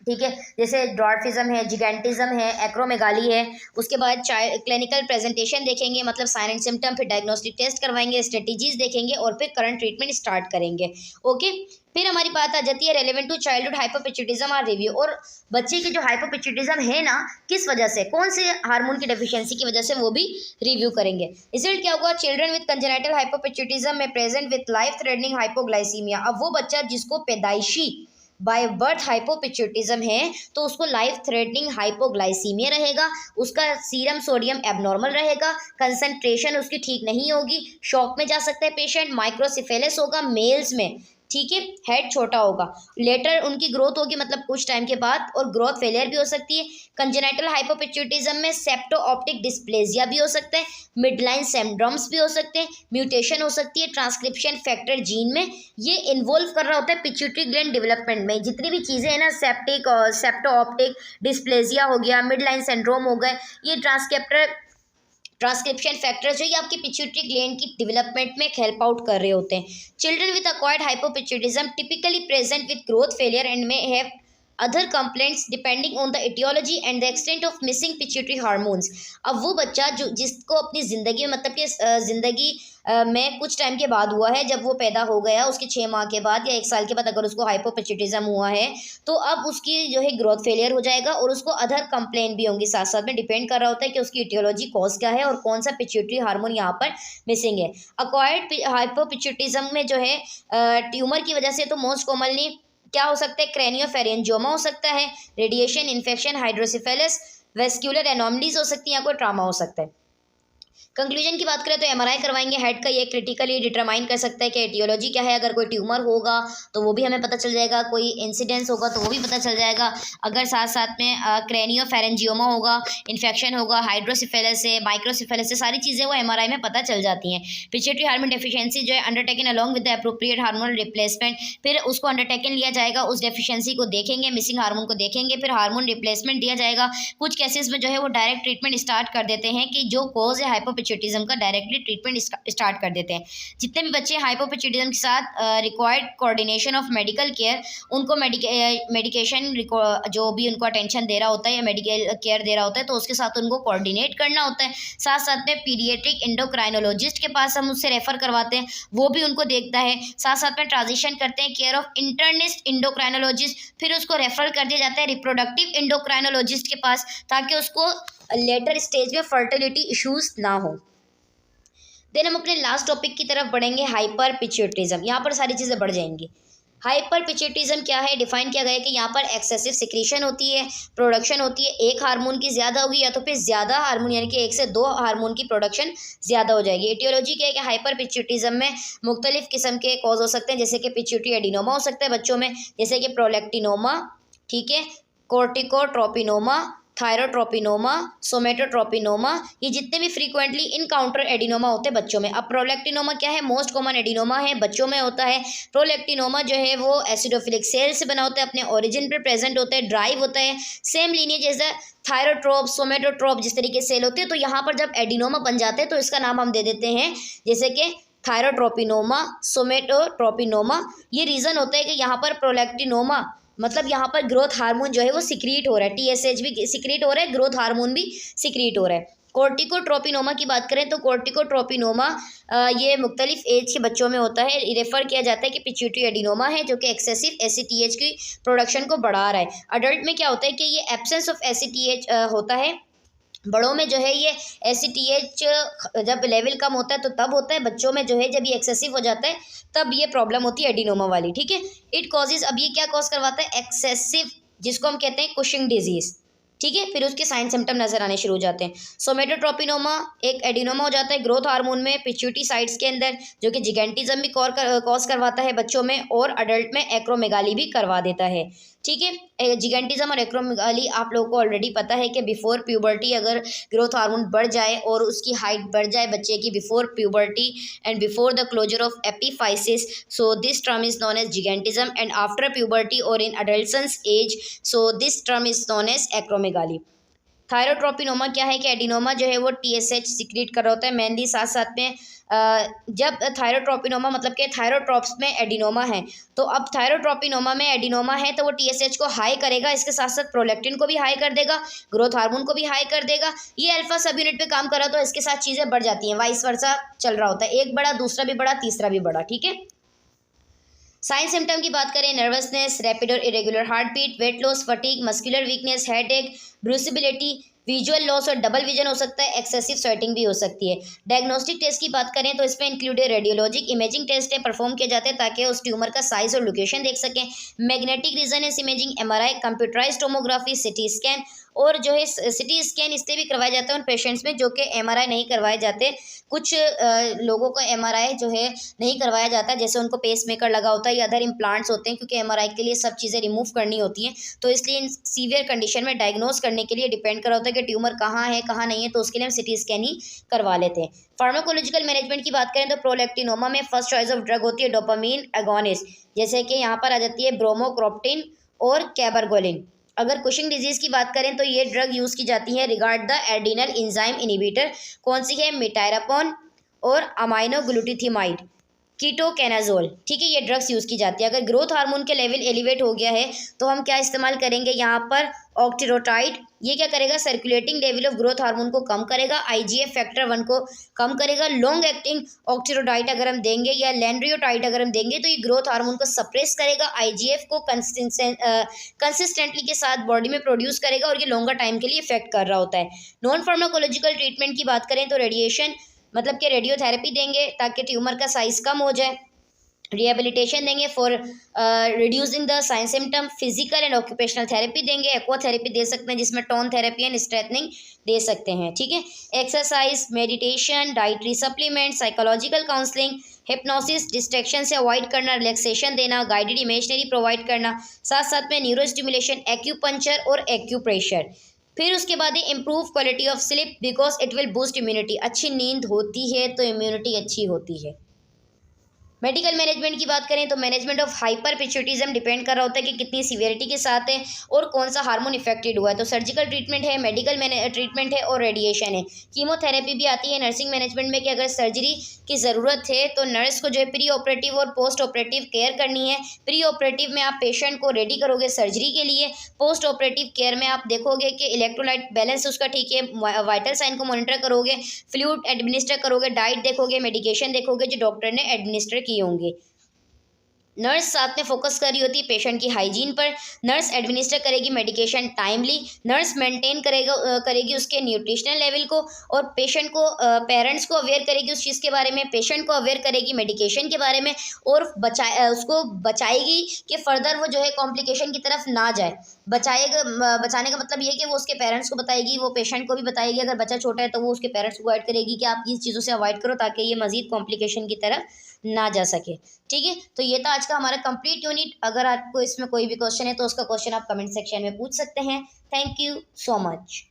ठीक है, जैसे ड्वार्फिज्म है, जिगेंटिज्म है, एक्रोमेगाली है। उसके बाद क्लिनिकल प्रेजेंटेशन देखेंगे, मतलब साइन एंड सिम्टम, फिर डायग्नोस्टिक टेस्ट करवाएंगे, स्ट्रेटेजीज देखेंगे और फिर करंट ट्रीटमेंट स्टार्ट करेंगे। ओके, फिर हमारी बात आ जाती है रेलेवेंट टू चाइल्डहुड हाइपोपिट्यूटिज्म और रिव्यू। और बच्चे की जो हाइपोपिट्यूटिज्म है ना, किस वजह से, कौन से हार्मोन की डेफिशिएंसी की वजह से, वो भी रिव्यू करेंगे। रिजल्ट क्या होगा, चिल्ड्रन विद कंजेनाइटल हाइपोपिट्यूटिज्म में present with life threatening hypoglycaemia. अब वो बच्चा जिसको पैदाइशी बाय बर्थ हाइपोपिट्यूटिज्म है तो उसको लाइफ थ्रेटनिंग हाइपोग्लाइसीमिया रहेगा, उसका सीरम सोडियम एबनॉर्मल रहेगा, कंसंट्रेशन उसकी ठीक नहीं होगी, शॉक में जा सकता है पेशेंट, माइक्रोसिफेलिस होगा मेल्स में, ठीक है, हेड छोटा होगा, लेटर उनकी ग्रोथ होगी मतलब कुछ टाइम के बाद, और ग्रोथ फेलियर भी हो सकती है। कंजेनाइटल हाइपोपिट्यूटिज्म में सेप्टो ऑप्टिक डिस्प्लेजिया भी हो सकता है, मिडलाइन सिंड्रोम्स भी हो सकते हैं, म्यूटेशन हो सकती है ट्रांसक्रिप्शन फैक्टर जीन में, ये इन्वॉल्व कर रहा होता है पिट्यूटरी ग्लैंड डेवलपमेंट में। जितनी भी चीज़ें हैं ना, सेप्टिक और सेप्टो ऑप्टिक डिस्प्लेजिया हो गया, मिडलाइन सिंड्रोम हो गए, ये ट्रांसक्रिप्शन फैक्टर्स जो ये आपकी पिट्यूटरी ग्लैंड की डेवलपमेंट में हेल्प आउट कर रहे होते हैं। Children with acquired hypopituitarism typically present with growth failure and may have other complaints depending on the aetiology and the extent of missing pituitary hormones. अब वो बच्चा जो जिसको अपनी ज़िंदगी में, मतलब कि ज़िंदगी में कुछ टाइम के बाद हुआ है, जब वो पैदा हो गया उसके 6 माह के बाद या 1 साल के बाद अगर उसको हाइपोपिट्यूटिज्म हुआ है तो अब उसकी जो है ग्रोथ फेलियर हो जाएगा और उसको अदर कंप्लेंट भी होंगी साथ साथ में। डिपेंड कर रहा होता है कि उसकी एटियोलॉजी कॉज क्या है और कौन सा पिट्यूटरी हार्मोन यहाँ पर मिसिंग है। अक्वायर्ड हाइपोपिट्यूटिज्म में जो है ट्यूमर की वजह से तो मोस्ट कॉमनली क्या हो सकता है, क्रेनियोफेरेंजियोमा हो सकता है, रेडिएशन, इन्फेक्शन, हाइड्रोसिफेलिस, वेस्क्यूलर एनोमलीज हो सकती हैं, या कोई ट्रामा हो सकता है। कंक्लूजन की बात करें तो एमआरआई करवाएंगे हेड का, ये क्रिटिकली डिटरमाइन कर सकता है कि एटियोलॉजी क्या है। अगर कोई ट्यूमर होगा तो वो भी हमें पता चल जाएगा, कोई इंसिडेंस होगा तो वो भी पता चल जाएगा। अगर साथ साथ में क्रेनियोफेरेंजियोमा होगा, इन्फेक्शन होगा, हाइड्रोसिफेलिस है, माइक्रोसिफेलिस है, सारी चीज़ें वो एमआरआई में पता चल जाती हैं। पिट्यूटरी हार्मोन डेफिशिएंसी जो है undertaken along with the appropriate hormonal replacement, फिर उसको अंडरटेकन लिया जाएगा, उस डेफिशिएंसी को देखेंगे, मिसिंग हार्मोन को देखेंगे, फिर हार्मोन रिप्लेसमेंट दिया जाएगा। कुछ केसेस में जो है वो डायरेक्ट ट्रीटमेंट स्टार्ट कर देते हैं कि जो कॉज है हाइपोपिट्यूटिज्म का, डायरेक्टली ट्रीटमेंट स्टार्ट कर देते हैं। जितने भी बच्चे हाइपोपिट्यूटिज्म के साथ required coordination of medical care, उनको मेडिकेशन जो भी उनको अटेंशन दे रहा होता है या मेडिकल केयर दे रहा होता है तो उसके साथ उनको कोऑर्डिनेट करना होता है। साथ साथ में पीडियाट्रिक एंडोक्राइनोलॉजिस्ट के पास हम उससे रेफर करवाते हैं, वो भी उनको देखता है। साथ साथ में ट्रांजिशन करते हैं केयर ऑफ इंटर्निस्ट एंडोक्राइनोलॉजिस्ट, फिर उसको रेफर कर दिया जाता है रिप्रोडक्टिव एंडोक्राइनोलॉजिस्ट के पास ताकि उसको लेटर स्टेज में फर्टिलिटी इश्यूज ना हो। देन हम अपने लास्ट टॉपिक की तरफ बढ़ेंगे, हाइपर पिट्यूटिज्म। यहाँ पर सारी चीज़ें बढ़ जाएंगी। हाइपर पिट्यूटिज्म क्या है, डिफाइन किया गया है कि यहाँ पर एक्सेसिव सिक्रीशन होती है, प्रोडक्शन होती है, एक हार्मोन की ज़्यादा होगी या तो फिर ज़्यादा हार्मोन यानी कि 1 से 2 हार्मोन की प्रोडक्शन ज़्यादा हो जाएगी। एटियोलॉजी क्या है कि हाइपर पिट्यूटिज्म में मुख्तलिफ किस्म के कॉज हो सकते हैं, जैसे कि पिट्यूटरी एडिनोमा हो सकता है बच्चों में, जैसे कि प्रोलैक्टिनोमा, ठीक है, कोर्टिकोट्रोपिनोमा, थायरोट्रोपिनोमा, सोमेटोट्रोपिनोमा, ये जितने भी फ्रीक्वेंटली इनकाउंटर एडिनोमा होते हैं बच्चों में। अब प्रोलैक्टिनोमा क्या है, मोस्ट कॉमन एडिनोमा है, बच्चों में होता है। प्रोलैक्टिनोमा जो है वो एसिडोफिलिक सेल से बना होता है, अपने ओरिजिन पर प्रेजेंट होता है, ड्राइव होता है, सेम लीनिएज जैसा थायरोट्रोप, सोमेटोट्रोप जिस तरीके से सेल होते हैं। तो यहाँ पर जब एडिनोमा बन जाते हैं तो इसका नाम हम दे देते हैं जैसे कि थायरोट्रोपिनोमा, सोमेटोट्रोपिनोमा। ये रीज़न होता है कि यहाँ पर प्रोलैक्टिनोमा मतलब यहाँ पर ग्रोथ हार्मोन जो है वो सिक्रीट हो रहा है, टीएसएच भी सिक्रीट हो रहा है, ग्रोथ हार्मोन भी सिक्रीट हो रहा है। कोर्टिकोट्रोपिनोमा की बात करें तो कोर्टिकोट्रोपिनोमा ये मुख्तलिफ एज के बच्चों में होता है। रेफ़र किया जाता है कि पिट्यूटरी एडिनोमा है जो कि एक्सेसिव एसीटीएच की प्रोडक्शन को बढ़ा रहा है। अडल्ट में क्या होता है कि ये एब्सेंस ऑफ एसीटीएच होता है। बड़ों में जो है ये एसीटीएच जब लेवल कम होता है तो तब होता है, बच्चों में जो है जब ये एक्सेसिव हो जाता है तब ये प्रॉब्लम होती है एडिनोमा वाली, ठीक है। इट कॉजेज, अब ये क्या कॉज करवाता है, एक्सेसिव, जिसको हम कहते हैं कुशिंग डिजीज़, ठीक है। फिर उसके साइन सिम्टम नजर आने शुरू हो जाते हैं। सोमेटोट्रोपिनोमा एक एडिनोमा हो जाता है ग्रोथ हार्मोन में पिट्यूटरी साइट्स के अंदर, जो कि जिगेंटिज्म भी कॉज करवाता है बच्चों में, और अडल्ट में एक्रोमेगाली भी करवा देता है, ठीक है। जिगेंटिज्म और एक्रोमेगाली आप लोगों को ऑलरेडी पता है कि बिफोर प्यूबर्टी अगर ग्रोथ हार्मोन बढ़ जाए और उसकी हाइट बढ़ जाए बच्चे की before puberty and before the closure of epiphysis, so this term is known as gigantism, and after puberty or in adolescence age, so this term is known as acromegaly. Thyrotropinoma क्या है कि adenoma जो है वो TSH secrete कर रहा होता है मेनली, साथ साथ में जब थायरोट्रोपिनोमा मतलब कि थायरोट्रॉप्स में एडिनोमा है, तो अब थायरोट्रोपिनोमा में एडिनोमा है तो वो टीएसएच को हाई करेगा, इसके साथ साथ प्रोलैक्टिन को भी हाई कर देगा, ग्रोथ हार्मोन को भी हाई कर देगा। ये अल्फा सब यूनिट पे काम कर रहा, तो इसके साथ चीज़ें बढ़ जाती हैं, वाइस वर्सा चल रहा होता है, एक बड़ा दूसरा भी बड़ा तीसरा भी बड़ा, ठीक है। साइन सिम्टम की बात करें, नर्वसनेस, रैपिड और irregular heart beat, weight loss, fatigue, muscular weakness, headache, bruisability, visual loss और डबल विजन हो सकता है, एक्सेसिव स्वेटिंग भी हो सकती है। डायग्नोस्टिक टेस्ट की बात करें तो इसमें इंक्लूडेड रेडियोलॉजिक इमेजिंग टेस्ट है परफॉर्म किए जाते हैं ताकि उस ट्यूमर का साइज और लोकेशन देख सकें। Magnetic resonance imaging, MRI, computerised tomography, CT scan, और जो है सिटी स्कैन इसलिए भी करवाए जाते हैं उन पेशेंट्स में जो कि एमआरआई नहीं करवाए जाते। कुछ लोगों को एमआरआई जो है नहीं करवाया जाता, जैसे उनको पेस मेकर लगा होता है या अदर इम्प्लांट्स होते हैं, क्योंकि एमआरआई के लिए सब चीज़ें रिमूव करनी होती हैं, तो इसलिए इन सीवियर कंडीशन में डायग्नोज करने के लिए डिपेंड कर रहा होता है कि ट्यूमर कहाँ है कहाँ नहीं है, तो उसके लिए हम सिटी स्कैन ही करवा लेते हैं। फार्माकोलॉजिकल मैनेजमेंट की बात करें तो प्रोलैक्टिनोमा में फर्स्ट चॉइस ऑफ ड्रग होती है डोपामीन एगोनिस्ट, जैसे कि यहाँ पर आ जाती है ब्रोमोक्रॉप्टिन और कैबरगोलिन। अगर कुशिंग डिजीज़ की बात करें तो ये ड्रग यूज़ की जाती है regard the adrenal enzyme inhibitor, कौन सी है, मिटायरापोन और अमाइनोग्लूटाथियोनाइड, कीटोकेनाजोल, ठीक है, ये ड्रग्स यूज़ की जाती है। अगर ग्रोथ हार्मोन के लेवल एलिवेट हो गया है तो हम क्या इस्तेमाल करेंगे यहाँ पर, ऑक्टेरोटाइड, ये क्या करेगा, circulating level of growth hormone को कम करेगा, आईजीएफ फैक्टर 1 को कम करेगा। लॉन्ग एक्टिंग ऑक्टेरोटाइड अगर हम देंगे या लैंड्रियोटाइड अगर हम देंगे तो ये ग्रोथ हार्मोन को सप्रेस करेगा, आईजीएफ को कंसिस्टेंटली के साथ बॉडी में प्रोड्यूस करेगा और ये लॉन्गर टाइम के लिए इफेक्ट कर रहा होता है। नॉन फार्माकोलॉजिकल ट्रीटमेंट की बात करें तो रेडिएशन मतलब कि रेडियोथेरेपी देंगे ताकि ट्यूमर का साइज़ कम हो जाए, रिहेबिलिटेशन देंगे for reducing the sign symptom, physical and occupational therapy देंगे, एक्वाथेरेपी दे सकते हैं जिसमें टोन थेरेपी एंड स्ट्रेथनिंग दे सकते हैं, ठीक है। Exercise, meditation, dietary supplement, psychological counselling, hypnosis, distraction से अवॉइड करना, रिलैक्सेशन देना, गाइडेड इमेजनरी प्रोवाइड करना, साथ साथ में न्यूरो स्टिमुलेशन, एक्यूपंक्चर और एक्यूप्रेशर। फिर उसके बाद ही improve quality of sleep because it will boost immunity, अच्छी नींद होती है तो इम्यूनिटी अच्छी होती है। मेडिकल मैनेजमेंट की बात करें तो मैनेजमेंट ऑफ हाइपर पिट्यूटिज्म डिपेंड कर रहा होता है कि कितनी सीवियरिटी के साथ है और कौन सा हार्मोन इफेक्टेड हुआ है, तो सर्जिकल ट्रीटमेंट है, मेडिकल ट्रीटमेंट है और रेडिएशन है। कीमोथेरेपी भी आती है नर्सिंग मैनेजमेंट में कि अगर सर्जरी की ज़रूरत है तो नर्स को जो है प्री ऑपरेटिव और पोस्ट ऑपरेटिव केयर करनी है। प्री ऑपरेटिव में आप पेशेंट को रेडी करोगे सर्जरी के लिए, पोस्ट ऑपरेटिव केयर में आप देखोगे कि इलेक्ट्रोलाइट बैलेंस उसका ठीक है, वाइटल साइन को मॉनिटर करोगे, फ्लूइड एडमिनिस्टर करोगे, डाइट देखोगे, मेडिकेशन देखोगे जो डॉक्टर ने एडमिनिस्टर किए होंगे। नर्स साथ में फोकस कर रही होती है पेशेंट की हाइजीन पर, नर्स एडमिनिस्टर करेगी मेडिकेशन टाइमली, नर्स मेंटेन करेगी उसके न्यूट्रिशनल लेवल को और पेशेंट को पेरेंट्स को अवेयर करेगी उस चीज़ के बारे में, पेशेंट को अवेयर करेगी मेडिकेशन के बारे में और उसको बचाएगी कि फर्दर वो जो है कॉम्प्लिकेशन की तरफ ना जाए। बचाने का मतलब ये है कि वो उसके पेरेंट्स को बताएगी, वो पेशेंट को भी बताएगी, अगर बच्चा छोटा है तो वो उसके पेरेंट्स को गाइड करेगी कि आप इस चीज़ों से अवॉइड करो ताकि ये मजीद कॉम्प्लिकेशन की तरफ ना जा सके, ठीक है। तो ये था आज का हमारा कंप्लीट यूनिट। अगर आपको इसमें कोई भी क्वेश्चन है तो उसका क्वेश्चन आप कमेंट सेक्शन में पूछ सकते हैं। Thank you so much.